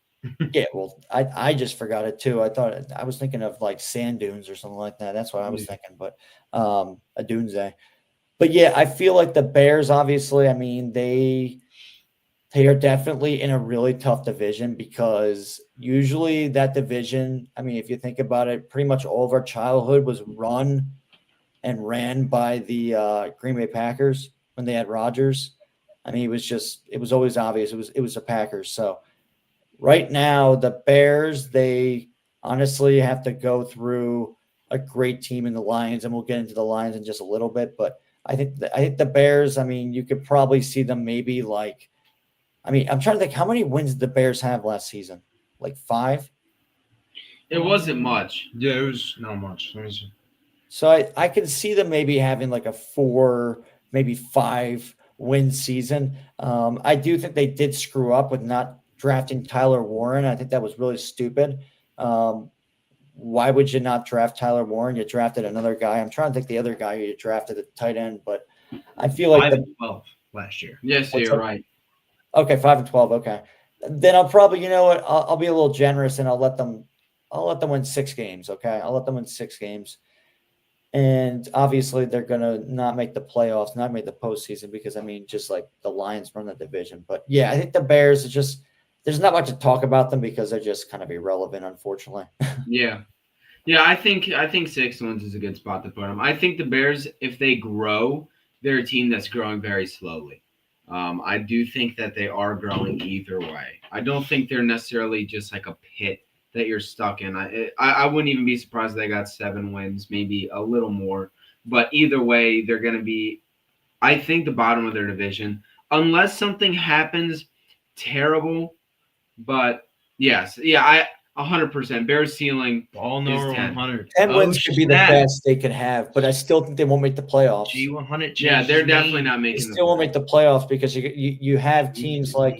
yeah, well, I just forgot it too. I was thinking of like sand dunes or something like that. That's what I was thinking. But a Dunze. But yeah, I feel like the Bears, obviously, I mean, they are definitely in a really tough division because usually that division, I mean, if you think about it, pretty much all of our childhood was run and ran by the Green Bay Packers when they had Rodgers. I mean, it was always obvious. It was the Packers. So right now, the Bears, they honestly have to go through a great team in the Lions, and we'll get into the Lions in just a little bit, but I think the Bears, I mean, you could probably see them maybe like, I mean, I'm trying to think, how many wins did the Bears have last season? Like 5? It wasn't much. Yeah, it was not much. Let me see. So I could see them maybe having like a 4, maybe 5 win season. I do think they did screw up with not drafting Tyler Warren. I think that was really stupid. Why would you not draft Tyler Warren? You drafted another guy. I'm trying to think the other guy you drafted at tight end, but I feel like 5-12 last year. Yes, you're right. Okay, 5-12. Okay, then I'll probably, you know what? I'll be a little generous and I'll let them win 6 games. Okay, I'll let them win 6 games, and obviously they're gonna not make the playoffs, not make the postseason because I mean, just like the Lions run the division. But yeah, I think the Bears are just. There's not much to talk about them because they're just kind of irrelevant, unfortunately. Yeah. I think 6 wins is a good spot to put them. I think the Bears, if they grow, they're a team that's growing very slowly. I do think that they are growing either way. I don't think they're necessarily just like a pit that you're stuck in. I wouldn't even be surprised if they got 7 wins, maybe a little more. But either way, they're going to be, I think, the bottom of their division. Unless something happens terrible. But yes, yeah, 100%. Bears ceiling Ball number 100. 10 wins could be the best they could have, but I still think they won't make the playoffs. G100. Yeah, they're definitely not They making. still won't make the playoffs because you have teams like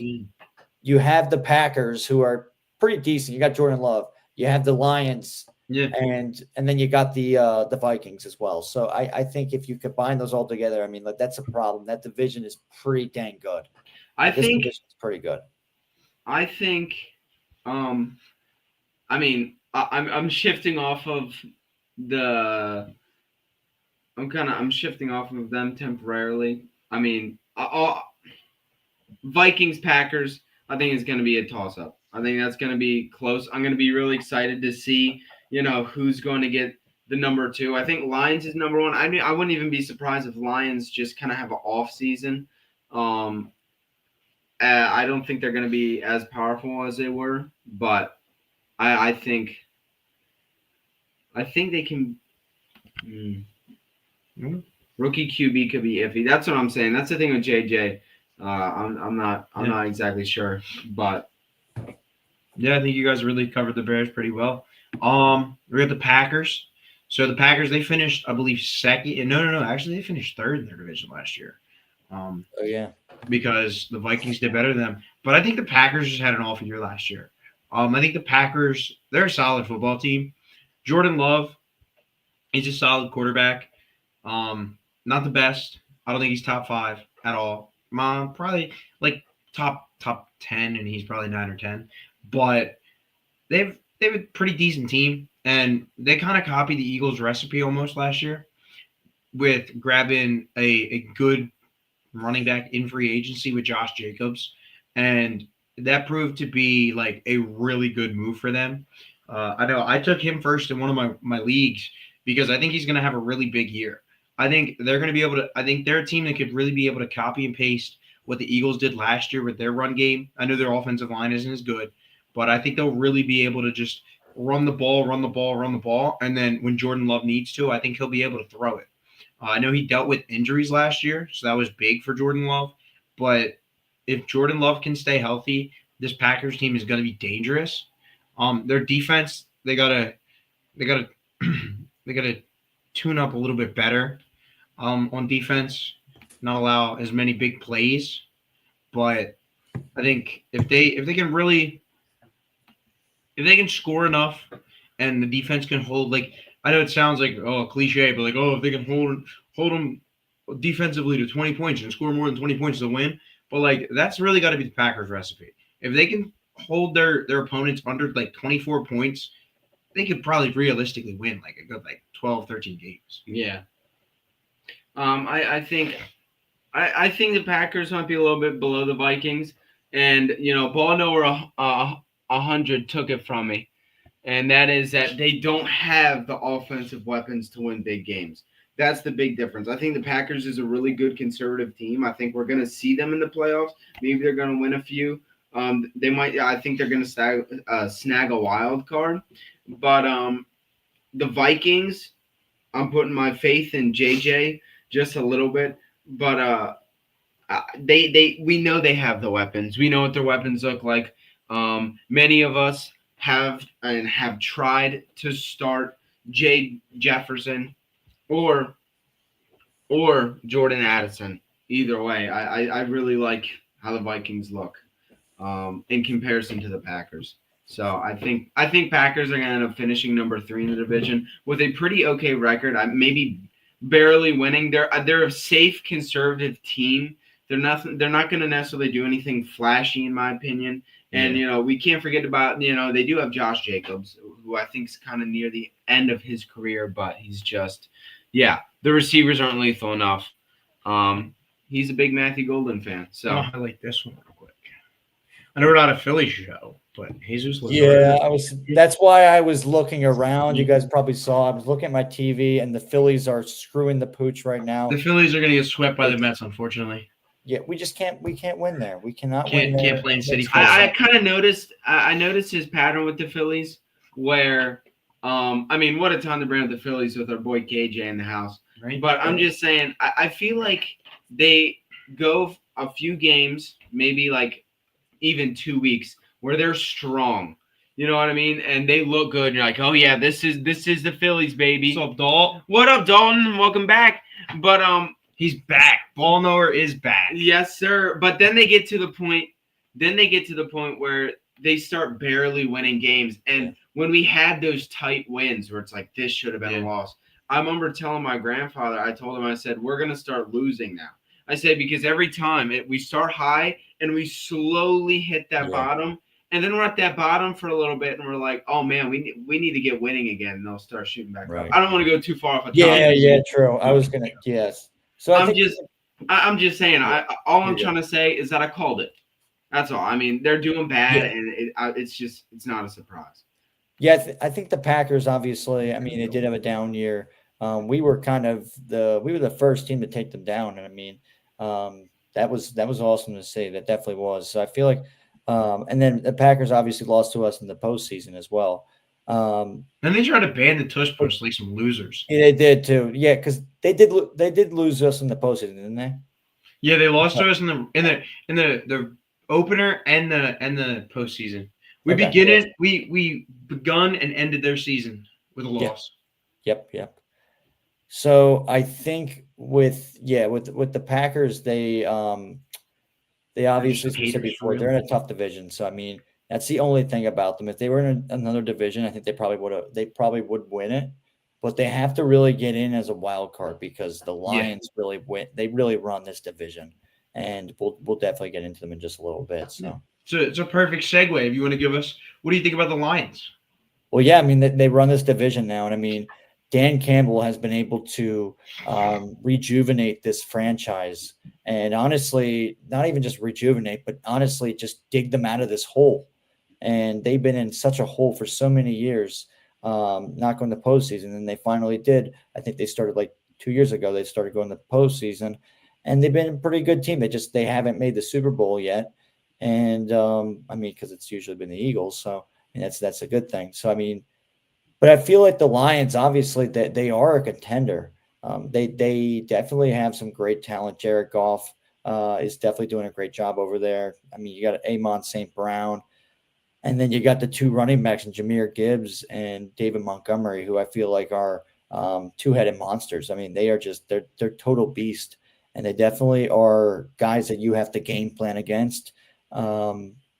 you have the Packers who are pretty decent. You got Jordan Love. You have the Lions. Yeah, and then you got the Vikings as well. So I think if you combine those all together, I mean, like that's a problem. That division is pretty dang good. I think it's pretty good. I think, I mean, I'm shifting off of the. I'm shifting off of them temporarily. I mean, Vikings Packers. I think it's going to be a toss up. I think that's going to be close. I'm going to be really excited to see, who's going to get the number 2. I think Lions is number 1. I wouldn't even be surprised if Lions just kind of have an off season. I don't think they're going to be as powerful as they were, but I think they can. Rookie QB could be iffy. That's what I'm saying. That's the thing with JJ. I'm not exactly sure, but yeah, I think you guys really covered the Bears pretty well. We got the Packers. So the Packers, they finished, I believe, second. No. Actually, they finished third in their division last year. Because the Vikings did better than them. But I think the Packers just had an awful year last year. I think the Packers, they're a solid football team. Jordan Love, he's a solid quarterback. Not the best. I don't think he's top 5 at all. Probably like top 10, and he's probably 9 or 10. But they have a pretty decent team, and they kind of copied the Eagles' recipe almost last year with grabbing a good running back in free agency with Josh Jacobs, and that proved to be like a really good move for them. I know I took him first in one of my leagues because I think he's going to have a really big year. I think they're going to be able to. I think they're a team that could really be able to copy and paste what the Eagles did last year with their run game. I know their offensive line isn't as good, but I think they'll really be able to just run the ball, and then when Jordan Love needs to, I think he'll be able to throw it. I know he dealt with injuries last year, so that was big for Jordan Love. But if Jordan Love can stay healthy, this Packers team is going to be dangerous. Their defense, they gotta they gotta tune up a little bit better on defense, not allow as many big plays. But I think if they can score enough and the defense can hold, like, I know it sounds like cliche, but like, if they can hold them defensively to 20 points and score more than 20 points to win, but like that's really got to be the Packers recipe. If they can hold their opponents under like 24 points, they could probably realistically win like a good 12, 13 games. Yeah. I think the Packers might be a little bit below the Vikings, and Ball Knower 100 took it from me, and that is that they don't have the offensive weapons to win big games. That's the big difference. I think the Packers is a really good conservative team. I think we're going to see them in the playoffs. Maybe they're going to win a few. They might. I think they're going to snag a wild card, but the Vikings, I'm putting my faith in JJ just a little bit, but we know they have the weapons. We know what their weapons look like. Many of us have tried to start Jay Jefferson or Jordan Addison. Either way, I really like how the Vikings look in comparison to the Packers. So I think Packers are going to end up finishing number 3 in the division with a pretty okay record. Maybe barely winning. They're a safe, conservative team. They're not going to necessarily do anything flashy, in my opinion. And we can't forget about they do have Josh Jacobs, who I think is kind of near the end of his career, but he's just the receivers aren't lethal enough. He's a big Matthew Golden fan. So I like this one real quick. I know we're not a Philly show, but Jesus. That's why I was looking around. You guys probably saw. I was looking at my TV, and the Phillies are screwing the pooch right now. The Phillies are going to get swept by the Mets, unfortunately. Yeah, we just can't. We can't win there. We cannot win there. Can't play in City. I kind of noticed. I noticed his pattern with the Phillies, where, what a ton to bring up the Phillies with our boy KJ in the house. Right. But I'm just saying, I feel like they go a few games, maybe like even 2 weeks, where they're strong. You know what I mean? And they look good. And you're like, oh yeah, this is the Phillies, baby. What's up, Dalton? What up, Dalton? Welcome back. But he's back. Ball Knower is back. Yes, sir. But then they get to the point. Where they start barely winning games. And when we had those tight wins, where it's like this should have been a loss. I remember telling my grandfather. I told him, I said, we're gonna start losing now. I said, because every time we start high and we slowly hit that bottom, and then we're at that bottom for a little bit, and we're like, oh man, we need to get winning again, and they'll start shooting back up. I don't want to go too far off. True. I was gonna So I'm just saying. I'm trying to say is that I called it. That's all. I mean, they're doing bad, and it's not a surprise. Yeah, I think the Packers, obviously, I mean, they did have a down year. We were the first team to take them down, and I mean, that was awesome to see. That definitely was. So I feel like, and then the Packers obviously lost to us in the postseason as well. And they tried to ban the tush push like some losers. Yeah, they did too. Yeah, because they did lose us in the postseason, didn't they? Yeah, they lost to us in the opener and the postseason. We begun and ended their season with a loss. Yep. So I think with the Packers, they obviously, as we said before, they're in a tough division. So I mean, that's the only thing about them. If they were in another division, I think they probably would win it. But they have to really get in as a wild card because the Lions really win. They really run this division, and we'll definitely get into them in just a little bit. So it's a perfect segue. If you want to give us, what do you think about the Lions? Well, yeah, I mean they run this division now, and I mean Dan Campbell has been able to rejuvenate this franchise, and honestly, not even just rejuvenate, but honestly, just dig them out of this hole. and they've been in such a hole for so many years, not going to postseason, and they finally did. I think they started like 2 years ago. They started going to postseason, and they've been a pretty good team. They haven't made the Super Bowl yet, and I mean, because it's usually been the Eagles, so I mean, that's a good thing. So I mean, but I feel like the Lions, obviously, that they are a contender. They definitely have some great talent. Jared Goff is definitely doing a great job over there. I mean, you got Amon St. Brown, and then you got the two running backs, and Jahmyr Gibbs and David Montgomery, who I feel like are two-headed monsters. I mean, they're total beast, and they definitely are guys that you have to game plan against.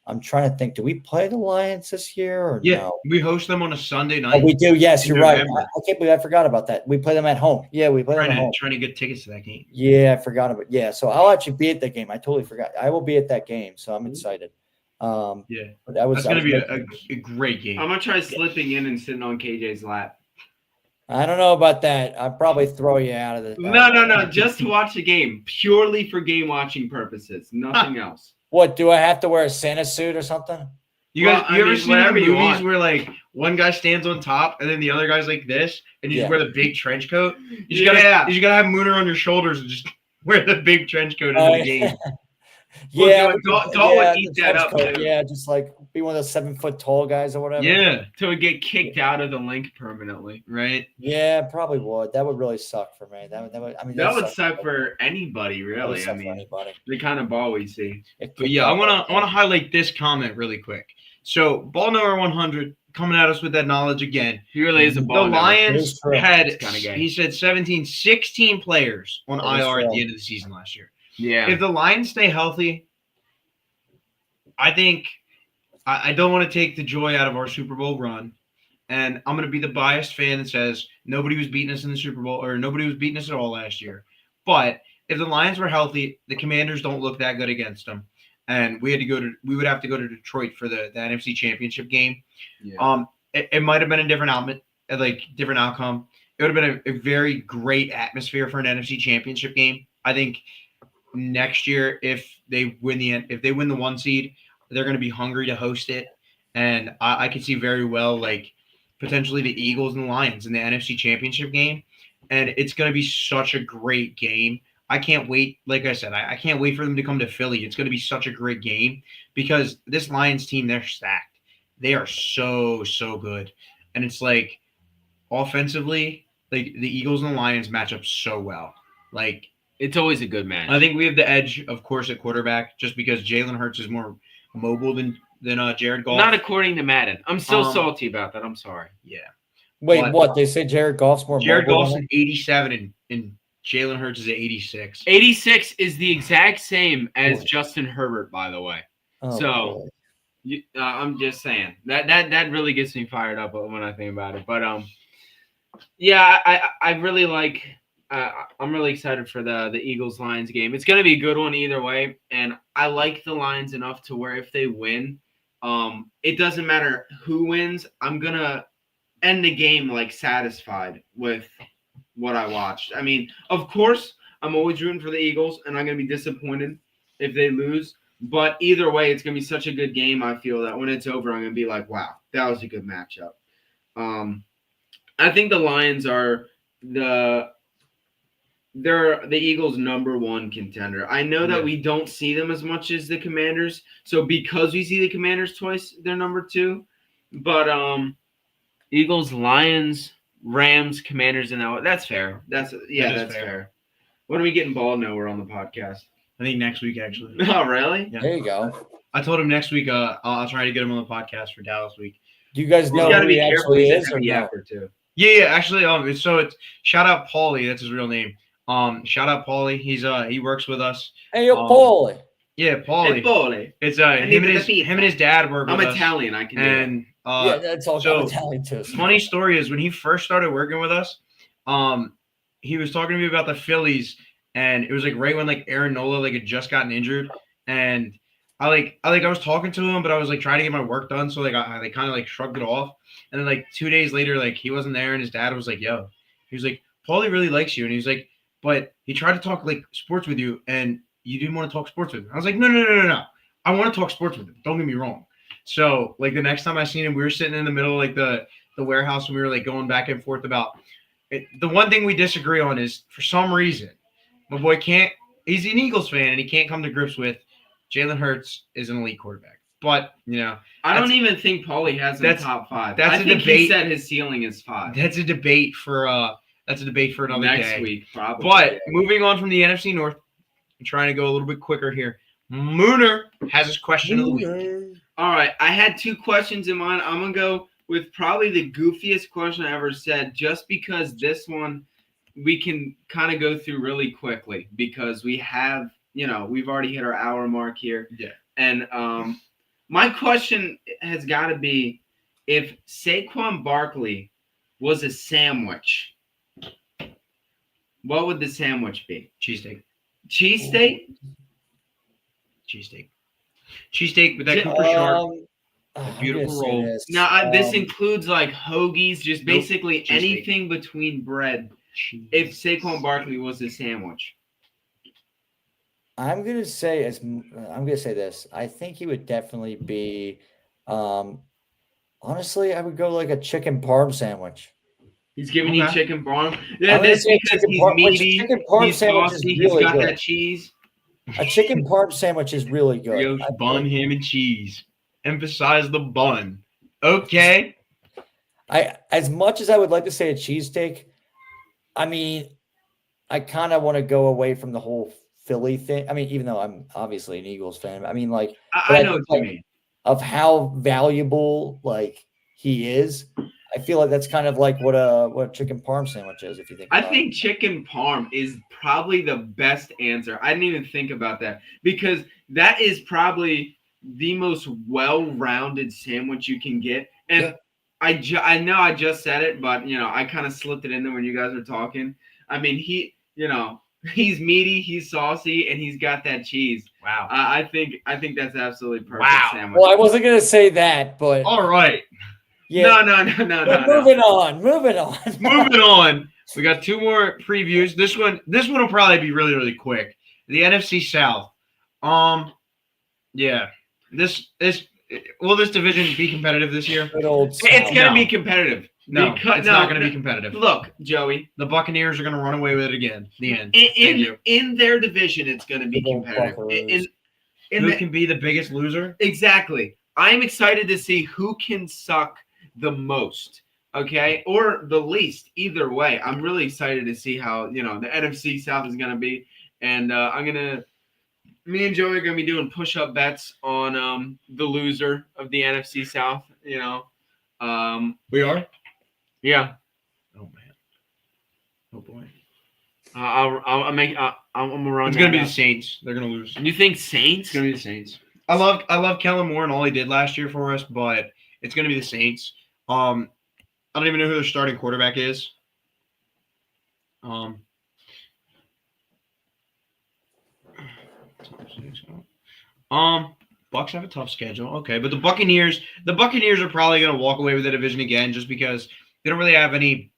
I'm trying to think. Do we play the Lions this year or no? We host them on a Sunday night. Oh, we do. Yes, in you're right. November. I can't believe I forgot about that. We play them at home. Yeah, we play them at home. Trying to get tickets to that game. Yeah, I forgot about. Yeah, so I'll actually be at that game. I totally forgot. I will be at that game, so I'm excited. Yeah, but that's going to be a great game. I'm gonna try slipping in and sitting on KJ's lap. I don't know about that. I'll probably throw you out of the. No. Just to watch the game, purely for game watching purposes, nothing else. What, do I have to wear a Santa suit or something? You ever seen the movies want. where like one guy stands on top and then the other guy's like this, and you just wear the big trench coat? You just gotta have Mooner on your shoulders and just wear the big trench coat into the game. Yeah, Dahl would eat that up. Too. Yeah, just like be one of those 7 foot tall guys or whatever. Yeah, till we get kicked out of the link permanently, right? Yeah, probably would. That would really suck for me. That would suck for anybody, really. I mean, the kind of ball we see. But yeah, I want to highlight this comment really quick. So, ball number 100 coming at us with that knowledge again. He really is a ball. The Lions had, he he said 16 players on IR at the end of the season last year. Yeah. If the Lions stay healthy, I think I don't want to take the joy out of our Super Bowl run. And I'm going to be the biased fan that says nobody was beating us in the Super Bowl or nobody was beating us at all last year. But if the Lions were healthy, the Commanders don't look that good against them. And we would have to go to Detroit for the NFC Championship game. Yeah. It might have been a different outcome. It would have been a very great atmosphere for an NFC Championship game. I think next year, if they win the 1 seed, they're going to be hungry to host it, and I could see very well like potentially the Eagles and the Lions in the NFC Championship game, and it's going to be such a great game. I can't wait. Like I said, I can't wait for them to come to Philly. It's going to be such a great game because this Lions team, they're stacked. They are so good, and it's like offensively, like the Eagles and the Lions match up so well. Like. It's always a good match. I think we have the edge, of course, at quarterback, just because Jalen Hurts is more mobile than Jared Goff. Not according to Madden. I'm still salty about that. I'm sorry. Yeah. Wait, what? They say Jared Goff's more Jared mobile? Goff's an 87 and Jalen Hurts is an 86. 86 is the exact same as Justin Herbert, by the way. Oh, so I'm just saying that really gets me fired up when I think about it. But yeah, I really like. I'm really excited for the Eagles-Lions game. It's going to be a good one either way, and I like the Lions enough to where if they win, it doesn't matter who wins. I'm going to end the game like satisfied with what I watched. I mean, of course, I'm always rooting for the Eagles, and I'm going to be disappointed if they lose. But either way, it's going to be such a good game. I feel that when it's over, I'm going to be like, wow, that was a good matchup. I think the Lions are they're the Eagles' number 1 contender. I know that we don't see them as much as the Commanders. So because we see the Commanders twice, they're number 2. But Eagles, Lions, Rams, Commanders, and that's fair. That's fair. When are we getting ball nowhere on the podcast? I think next week, actually. Oh, really? Yeah. There you go. I told him next week I'll try to get him on the podcast for Dallas week. Do you guys know who he actually is or no? Yeah. Actually, it's shout out Paulie. That's his real name. Shout out Paulie. He works with us. Hey, yo, Paulie. Yeah, Paulie. Hey, Paulie. It's him and his dad work with us. I'm Italian. I can do it. Yeah, that's all Italian too. Funny story is when he first started working with us, he was talking to me about the Phillies, and it was like right when like Aaron Nola had just gotten injured, and I was talking to him, but I was like trying to get my work done, so like I kind of like shrugged it off, and then like 2 days later, like he wasn't there, and his dad was like, "Yo," he was like, "Paulie really likes you," and he was like, "But he tried to talk like sports with you, and you didn't want to talk sports with him." I was like, "No. I want to talk sports with him. Don't get me wrong." So like the next time I seen him, we were sitting in the middle of like the warehouse and we were like going back and forth about it. The one thing we disagree on is for some reason my boy can't. He's an Eagles fan and he can't come to grips with Jalen Hurts is an elite quarterback. But I don't even think Paulie has him top 5. I think he said his ceiling is 5. That's a debate for another next day. week, probably. But moving on from the NFC North, I'm trying to go a little bit quicker here. Mooner has his question of the week. All right, I had 2 questions in mind. I'm gonna go with probably the goofiest question I ever said, just because this one we can kind of go through really quickly because we have, we've already hit our hour mark here. Yeah. And my question has got to be, if Saquon Barkley was a sandwich, what would the sandwich be? Cheesesteak. Cheesesteak? Cheesesteak with that Cooper Sharp. Beautiful roll. Now, this includes like hoagies, just basically anything between bread. If Saquon Barkley was a sandwich, I'm gonna say this. I think he would definitely be. Honestly, I would go like a chicken parm sandwich. He's giving you chicken parm. Yeah, that's because he's meaty. Chicken parm he's sandwich saucy. is really he's got good. that cheese. A chicken parm sandwich is really good. Brioche bun, ham, and cheese. Emphasize the bun. Okay. As much as I would like to say a cheesesteak, I mean, I kind of want to go away from the whole Philly thing. I mean, even though I'm obviously an Eagles fan, I mean, like, I know what you mean. Of how valuable like he is, I feel like that's kind of like what a chicken parm sandwich is. If you think, I think chicken parm is probably the best answer. I didn't even think about that because that is probably the most well-rounded sandwich you can get. And yeah. I know I just said it, but I kind of slipped it in there when you guys were talking. I mean, he's meaty, he's saucy, and he's got that cheese. Wow. I think that's absolutely perfect sandwich. Well, I wasn't gonna say that, but all right. Yeah. No. Moving on. Moving on. We got 2 more previews. This one will probably be really, really quick. The NFC South. Yeah. Will this division be competitive this year? It's going to be competitive. No, it's not going to be competitive. Look, Joey. The Buccaneers are going to run away with it again. The end. In their division, it's going to be competitive. Who can be the biggest loser? Exactly. I'm excited to see who can suck the most, okay? Or the least. Either way. I'm really excited to see how, the NFC South is going to be. And me and Joey are going to be doing push-up bets on the loser of the NFC South, We are? Yeah. Oh man. Oh boy. I'm around. It's gonna be the Saints. They're gonna lose. You think Saints? It's gonna be the Saints. I love Kellen Moore and all he did last year for us, but it's gonna be the Saints. I don't even know who their starting quarterback is. Bucks have a tough schedule. Okay, but the Buccaneers are probably gonna walk away with the division again just because they don't really have any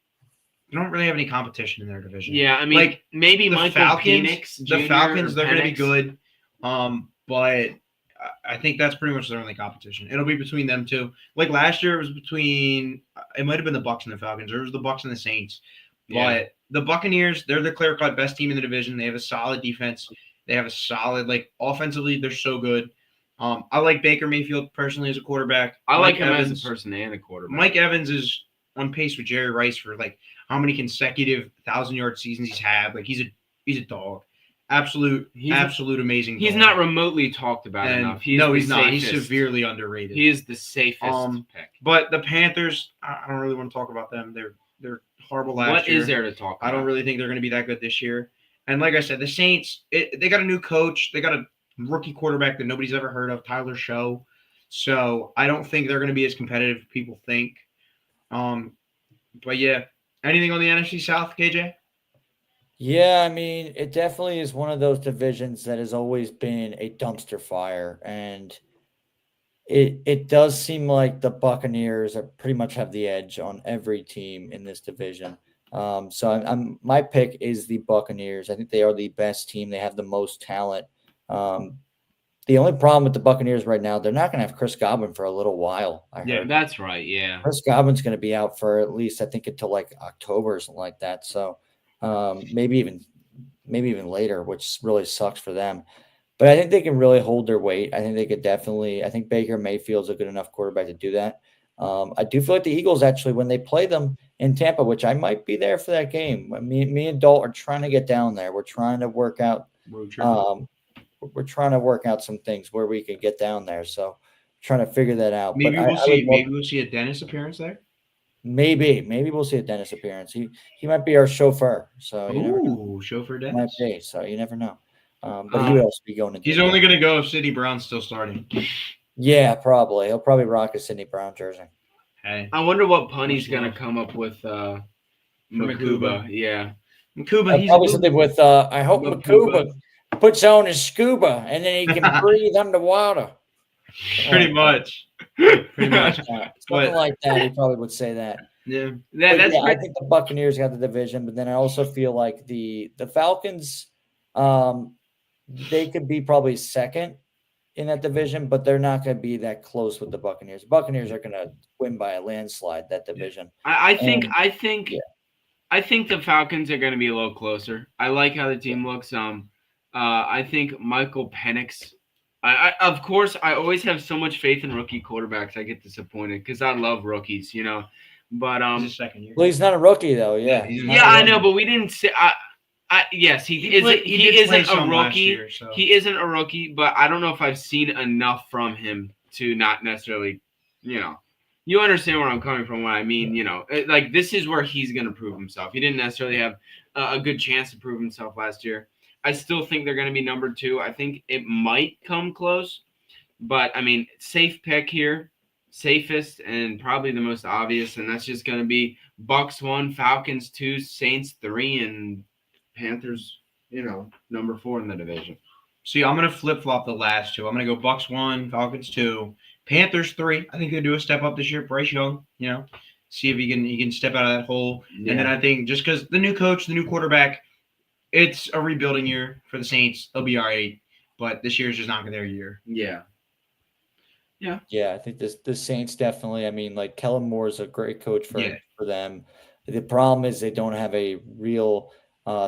competition in their division. Yeah, I mean, like maybe the Falcons. The Falcons, they're going to be good. But I think that's pretty much their only competition. It'll be between them two. Like last year, it might have been the Bucks and the Falcons, or it was the Bucks and the Saints. Yeah. But the Buccaneers, they're the clear-cut best team in the division. They have a solid defense. They have a solid, offensively, they're so good. I like Baker Mayfield personally as a quarterback. I like him as a person and a quarterback. Mike Evans is on pace with Jerry Rice for how many consecutive 1,000-yard seasons he's had. He's a dog. Absolute amazing dog. He's not remotely talked about enough. He's not. He's severely underrated. He is the safest pick. But the Panthers, I don't really want to talk about them. They're horrible last year. What is there to talk about? I don't really think they're going to be that good this year. And like I said, the Saints, they got a new coach. They got a rookie quarterback that nobody's ever heard of, Tyler Show. So I don't think they're going to be as competitive as people think. But yeah, anything on the NFC South, KJ? Yeah, I mean, it definitely is one of those divisions that has always been a dumpster fire, and it does seem like the Buccaneers pretty much have the edge on every team in this division. So my pick is the Buccaneers. I think they are the best team. They have the most talent. The only problem with the Buccaneers right now, they're not going to have Chris Godwin for a little while. I Yeah, heard. That's right. Yeah. Chris Godwin's going to be out for at least, I think, until like October or something like that. So maybe even later, which really sucks for them. But I think they can really hold their weight. I think they could definitely. I think Baker Mayfield's a good enough quarterback to do that. I do feel like the Eagles actually, when they play them in Tampa, which I might be there for that game. Me and Dalt are trying to get down there. We're trying to work out. Road trip. We're trying to work out some things where we can get down there. So trying to figure that out. Maybe but we'll I see. would love- Maybe we'll see a Dennis appearance there. maybe we'll see a Dennis appearance. He might be our chauffeur. So you never know. Ooh, chauffeur Might Dennis. be. So you never know. But he would also be going to. He's only going to go if Sidney Brown's still starting. Yeah, probably. He'll probably rock a Sidney Brown jersey. Hey, I wonder what pun he's gonna come up with. Makuba. Makuba. Yeah. Makuba, he's Probably something with. I hope Makuba. Makuba puts on his scuba and then he can breathe underwater. pretty much. Pretty much. Something But- like that. He probably would say that. Yeah. That, that's I pretty, think the Buccaneers got the division, but then I also feel like the Falcons, they could be probably second in that division, but they're not going to be that close with the Buccaneers. Buccaneers are going to win by a landslide that division. I think And- I think yeah. I think the Falcons are going to be a little closer. I like how the team looks. I think Michael Penix. Of course, I always have so much faith in rookie quarterbacks. I get disappointed because I love rookies, you know. But He's a second year. Well, he's not a rookie though. Yeah, he's not yeah, a I rookie. know, but we didn't say. Yes, he isn't. He did play isn't a some last rookie. year, so. He isn't a rookie, but I don't know if I've seen enough from him to not necessarily, you know. You understand where I'm coming from when I mean, you know, like this is where he's going to prove himself. He didn't necessarily have a good chance to prove himself last year. I still think they're going to be number 2. I think it might come close, but I mean, safe pick here, safest and probably the most obvious, and that's just going to be Bucks 1, Falcons 2, Saints 3, and Panthers, you know, number 4 in the division. See, I'm going to flip-flop the last two. I'm going to go Bucks 1, Falcons 2, Panthers 3. I think they'll do a step up this year. Bryce Young, you know, see if he can step out of that hole. Yeah. And then I think just because the new coach, the new quarterback, it's a rebuilding year for the Saints. They'll be all right. But this year is just not their year. Yeah. Yeah, I think the Saints definitely. I mean, like Kellen Moore is a great coach for them. The problem is they don't have a real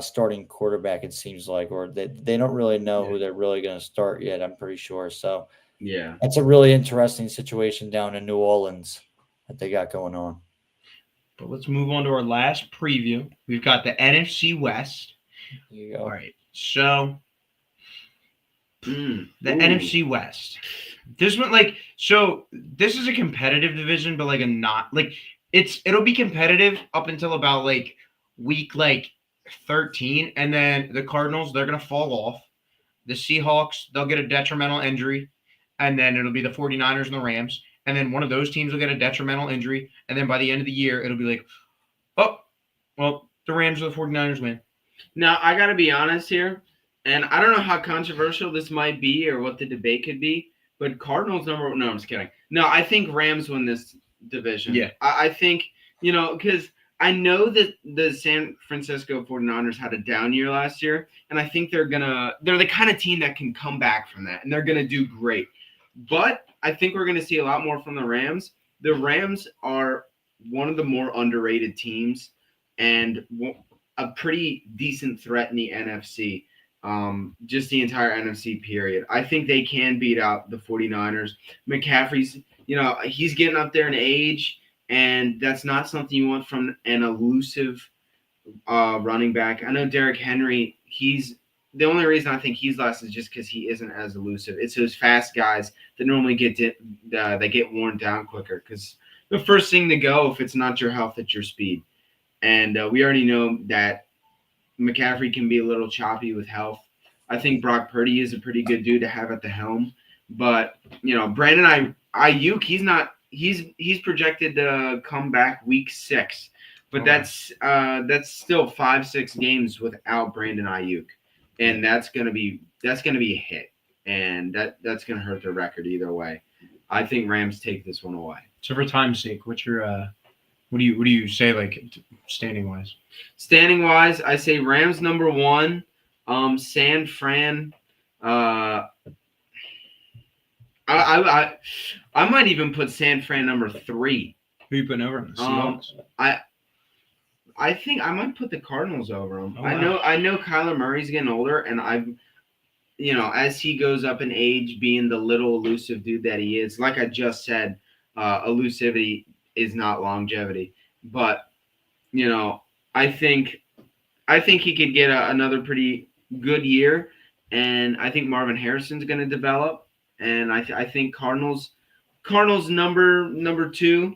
starting quarterback. It seems like, or they don't really know who they're really going to start yet. I'm pretty sure. So Yeah. that's a really interesting situation down in New Orleans that they got going on. But let's move on to our last preview. We've got the NFC West. There you go. All right. So the NFC West. This one, this is a competitive division, but like a not like it'll be competitive up until about like week 13, and then the Cardinals, they're gonna fall off. The Seahawks, they'll get a detrimental injury, and then it'll be the 49ers and the Rams, and then one of those teams will get a detrimental injury, and then by the end of the year, it'll be like, oh, well, the Rams or the 49ers win. Now, I got to be honest here, and I don't know how controversial this might be or what the debate could be, but Cardinals no, I'm just kidding. No, I think Rams win this division. Yeah. I think, you know, because I know that the San Francisco 49ers had a down year last year, and I think they're the kind of team that can come back from that, and they're going to do great. But I think we're going to see a lot more from the Rams. The Rams are one of the more underrated teams and a pretty decent threat in the NFC. Just the entire NFC period. I think they can beat out the 49ers. McCaffrey's, you know, he's getting up there in age, and that's not something you want from an elusive running back. I know Derrick Henry, the only reason I think he's last is just because he isn't as elusive. It's those fast guys that normally they get worn down quicker because the first thing to go, if it's not your health, it's your speed. And we already know that McCaffrey can be a little choppy with health. I think Brock Purdy is a pretty good dude to have at the helm. But, you know, Brandon Ayuk, he's projected to come back week 6. But that's still 5-6 games without Brandon Ayuk. And that's gonna be a hit. And that's gonna hurt their record either way. I think Rams take this one away. So for time's sake, what's your what do you say standing wise? Standing wise, I say Rams number 1. San Fran. I might even put San Fran number 3. Who you putting over on the Seahawks? I think I might put the Cardinals over them. Oh, wow. I know Kyler Murray's getting older, and as he goes up in age, being the little elusive dude that he is, like I just said, elusivity is not longevity. But I think he could get another pretty good year, and I think Marvin Harrison's going to develop, and I think Cardinals number 2,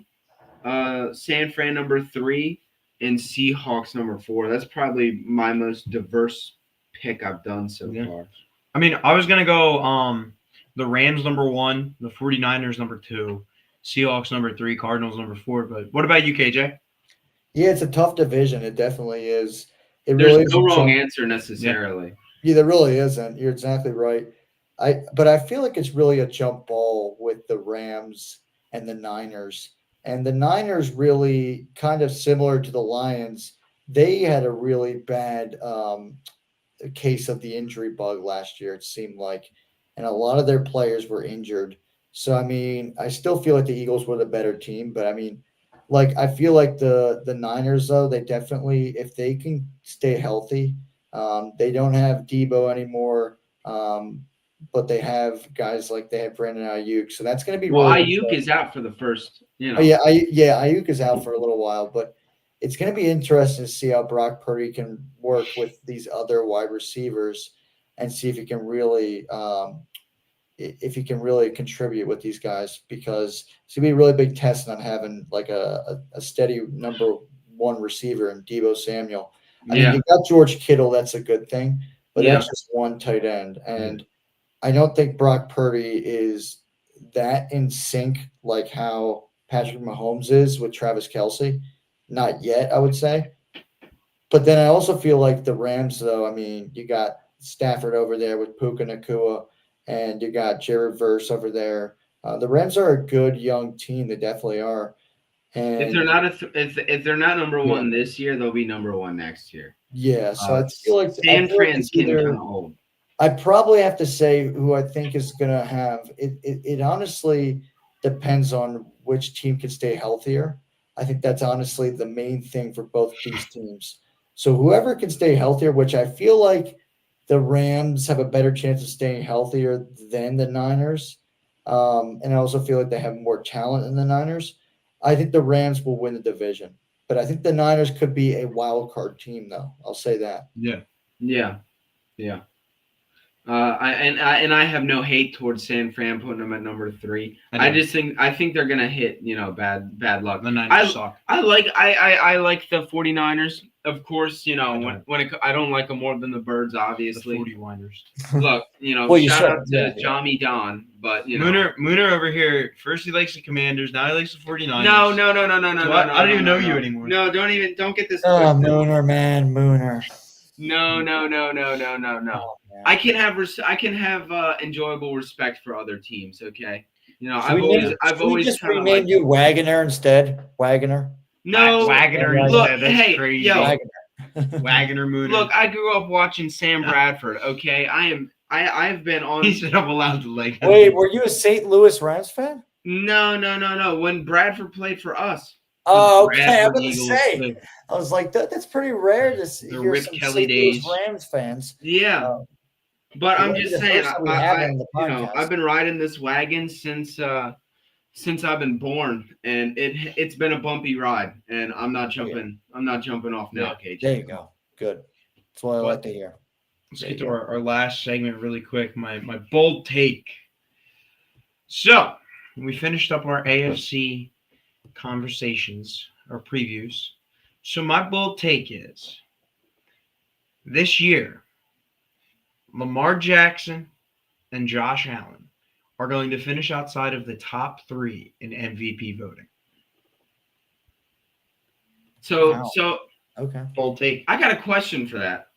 San Fran number 3, and Seahawks number 4. That's probably my most diverse pick I've done so far. I mean, I was going to go the Rams number 1, the 49ers number 2, Seahawks number 3, Cardinals number 4. But what about you, KJ? Yeah, it's a tough division. It definitely is. There's really no wrong answer necessarily. Yeah, there really isn't. You're exactly right. But I feel like it's really a jump ball with the Rams and the Niners. And the Niners really kind of similar to the Lions. They had a really bad case of the injury bug last year, it seemed like. And a lot of their players were injured. So, I mean, I still feel like the Eagles were the better team. But, I mean, I feel like the Niners, though, they definitely, if they can stay healthy, they don't have Debo anymore. But they have guys like they have Brandon Ayuk, so that's going to be Ayuk is out for the first. Ayuk is out for a little while, but it's going to be interesting to see how Brock Purdy can work with these other wide receivers and see if he can really contribute with these guys, because it's going to be a really big test on having like a steady number 1 receiver in Debo Samuel. I mean, you got George Kittle, that's a good thing, but that's just one tight end, and I don't think Brock Purdy is that in sync like how Patrick Mahomes is with Travis Kelce. Not yet, I would say. But then I also feel like the Rams, though, I mean, you got Stafford over there with Puka Nacua, and you got Jared Verse over there. The Rams are a good young team. They definitely are. And if they're not number 1 this year, they'll be number 1 next year. Yeah, so I feel like San Fran's getting kind of old. I probably have to say who I think is going to have it. It honestly depends on which team can stay healthier. I think that's honestly the main thing for both these teams. So whoever can stay healthier, which I feel like the Rams have a better chance of staying healthier than the Niners. And I also feel like they have more talent than the Niners. I think the Rams will win the division. But I think the Niners could be a wild card team, though. I'll say that. Yeah. I have no hate towards San Fran putting them at number 3. I think they're gonna hit bad luck. The Niners suck. I like the 49ers, of course. I don't like them more than the Birds, obviously. The 40-winders. Look, shout out to Jami Don, but Mooner over here. First he likes the Commanders, now he likes the 49ers. No. I don't even know you anymore. No, don't get this. Oh, Mooner, man, Mooner. No. I can have enjoyable respect for other teams. Okay, I've always just renamed you Wagoner instead. Wagoner. No, Wagoner instead. That's crazy. Wagoner Mooner. Look, I grew up watching Sam Bradford. Okay, I've been on. He said I'm allowed to like. Wait, were you a St. Louis Rams fan? No. When Bradford played for us. Oh, okay. I was going to say. I was like, that's pretty rare to hear some St. Louis Rams fans. Yeah. But I'm just saying, I've been riding this wagon since I've been born, and it's been a bumpy ride, and I'm not jumping off now, KJ. There you go. Good. That's what I like to hear. Let's get to our last segment really quick. My bold take. So we finished up our AFC conversations or previews. So my bold take is this year, Lamar Jackson and Josh Allen are going to finish outside of the top 3 in MVP voting. So okay, bold take. I got a question for that.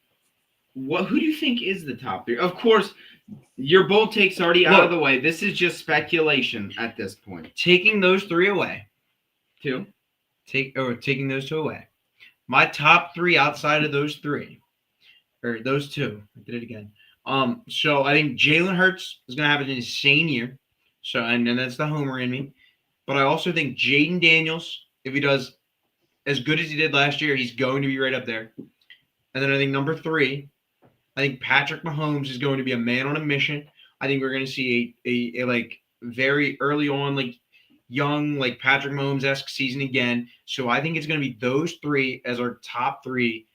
Who do you think is the top 3? Of course, your bold take's already out of the way. This is just speculation at this point. Taking those 3 away. 2. Taking those 2 away. My top 3 outside of those 3, or those 2. I did it again. So I think Jalen Hurts is going to have an insane year. So, and that's the homer in me. But I also think Jaden Daniels, if he does as good as he did last year, he's going to be right up there. And then I think number 3, I think Patrick Mahomes is going to be a man on a mission. I think we're going to see a like very early on, like young, like Patrick Mahomes-esque season again. So I think it's going to be those 3 as our top three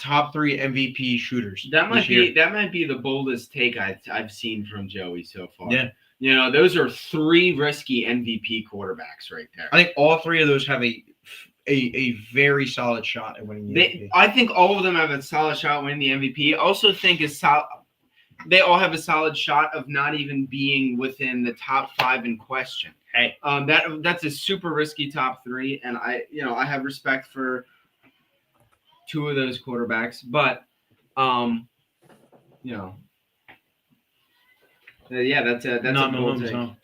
MVP shooters. That might this year. be the boldest take I've seen from Joey so far. Yeah. You know, those are 3 risky MVP quarterbacks right there. I think all 3 of those have a very solid shot at winning the MVP. I think all of them have a solid shot at winning the MVP. I also think they all have a solid shot of not even being within the top 5 in question. Hey, that's a super risky top 3, and I have respect for 2 of those quarterbacks, but yeah, that's not a bold Mahomes, take. no.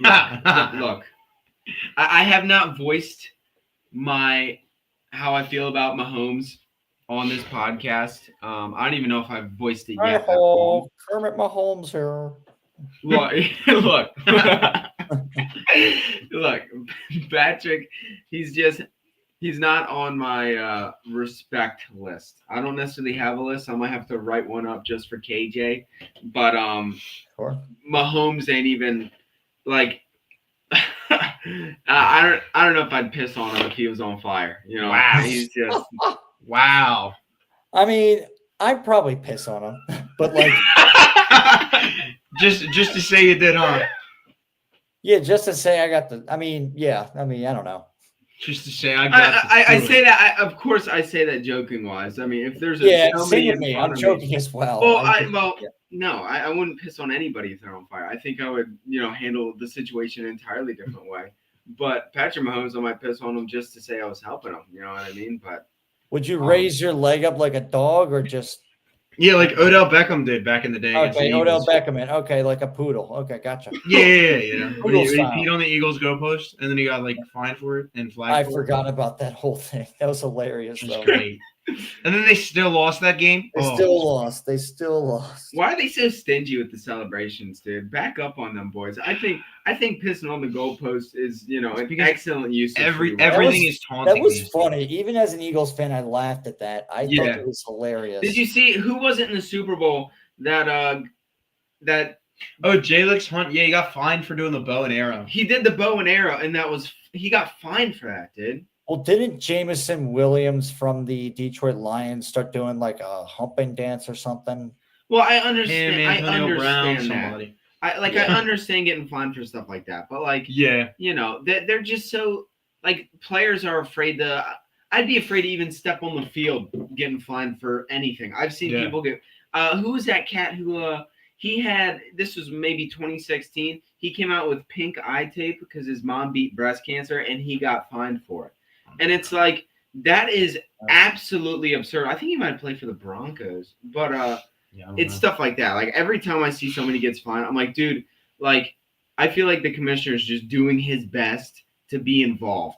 No, look, I have not voiced how I feel about Mahomes on this podcast. I don't even know if I've voiced it yet. Kermit Mahomes here. Look, look, Patrick, he's not on my respect list. I don't necessarily have a list. I might have to write one up just for KJ. But Sure. Mahomes ain't even like I don't know if I'd piss on him if he was on fire. You know, Wow. He's just wow. I mean, I'd probably piss on him, but like, just to say you did, huh? yeah, just to say I got the. I mean, I don't know. Just to say I say that. Of course, I say that joking wise. I mean, if there's Yeah, somebody same with in me. front I'm of me- joking as well. No, I wouldn't piss on anybody if they're on fire. I think I would, handle the situation an entirely different way. But Patrick Mahomes, I might piss on him just to say I was helping him. You know what I mean? But Would you raise your leg up like a dog or just? Yeah, like Odell Beckham did back in the day. against the Okay, Odell Eagles. Beckham. Okay, like a poodle. Okay, gotcha. Yeah. When he style. peed on the Eagles goalpost, and then he got like fined for it and flagged. I for forgot about that whole thing. That was hilarious, It. though. It was great. And then they still lost that game. They still lost. They still lost. why are they so stingy with the celebrations, dude? Back up on them, boys. I think pissing on the goalpost is, an because excellent use of free will. everything is taunting. That was these funny. Even as an Eagles fan, I laughed at that. I thought it was hilarious. Did you see who was it in the Super Bowl that Oh, Jalix Hunt. Yeah, he got fined for doing the bow and arrow. he did the bow and arrow, and he got fined for that, dude. Well, didn't Jameson Williams from the Detroit Lions start doing like a humping dance or something? Well, I understand. Him, Antonio Brown, I understand that. somebody. I understand getting fined for stuff like that, but like, Yeah. they're just so like players are afraid to. I'd be afraid to even step on the field getting fined for anything. I've seen people get. Who was that cat who he had? This was maybe 2016. He came out with pink eye tape because his mom beat breast cancer, and he got fined for it. And it's like that is absolutely absurd. I think he might play for the Broncos, but it's stuff like that. Like every time I see somebody gets fined, I'm like, dude, like I feel like the commissioner is just doing his best to be involved.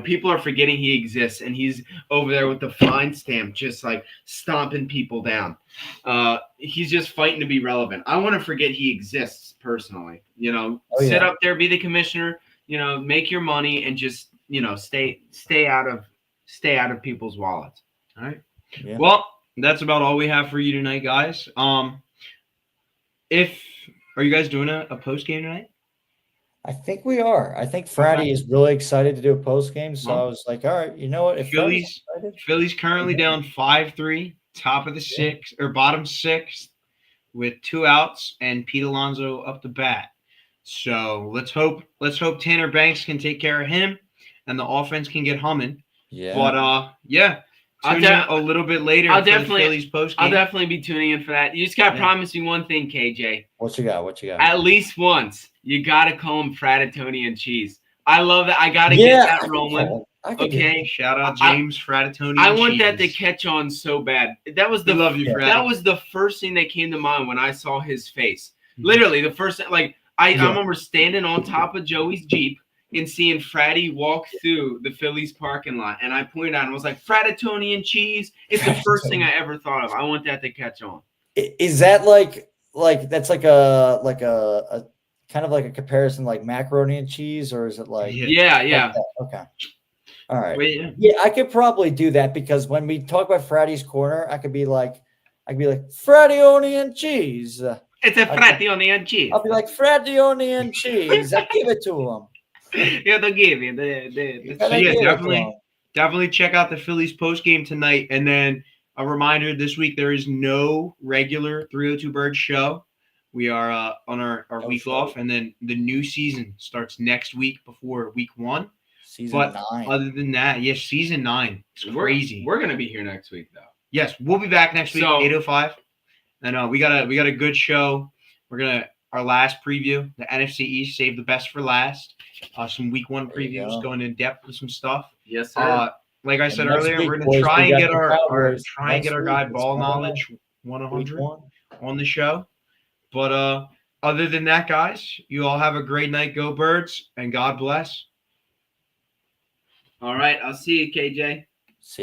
People are forgetting he exists, and he's over there with the fine stamp, just like stomping people down. He's just fighting to be relevant. I want to forget he exists personally. Sit up there, be the commissioner. Make your money, and just stay out of people's wallets. All right. Yeah. Well, that's about all we have for you tonight, guys. Are you guys doing a post game tonight? I think we are. I think Friday is really excited to do a post game. So I was like, all right, you know what? If Philly's currently down 5-3, top of the sixth or bottom sixth with 2 outs and Pete Alonso up to bat. So let's hope Tanner Banks can take care of him and the offense can get humming. Yeah. But tune in a little bit later for the Phillies post game. I'll definitely be tuning in for that. You just gotta promise me one thing, KJ. What you got? At least once, you gotta call him Fratatoni and Cheese. I love that. I gotta get that rolling. Okay. Shout out James Fratatoni. I want that to catch on so bad. That was the That was the first thing that came to mind when I saw his face. Literally, the first thing. Like I remember standing on top of Joey's Jeep and seeing Fratty walk through the Phillies parking lot, and I pointed out and was like, Fratatoni and Cheese. It's the first thing I ever thought of. I want that to catch on. Is that like like that's like a kind of like a comparison like macaroni and cheese, or is it like Yeah. Yeah. like that? Okay. All right. Wait, Yeah, I could probably do that because when we talk about Freddy's Corner, I could be like Freddy and cheese. It's a I- frazione and cheese. I'll be like Freddy and cheese. I give it to him. Yeah, they'll give you You so gotta yeah, give it to definitely. him. Definitely check out the Phillies post game tonight. And then a reminder this week, there is no regular 302 Birds show. We are on our No week show. off. And then the new season starts next week before week 1. Season But 9. other than that, yes, season 9. It's crazy. We're gonna be here next week though. Yes, we'll be back next week, So- 8:05. And we got a good show. Our last preview, the NFC East, save the best for last. Some week 1 There you previews, go. going in depth with some stuff. Yes, sir. Like I And said next earlier, week, we're gonna boys, try we and got get the our Cowboys guy next ball week. It's coming knowledge Week 100 1. on the show. But other than that, guys, you all have a great night. Go Birds, and God bless. All right, I'll see you, KJ. See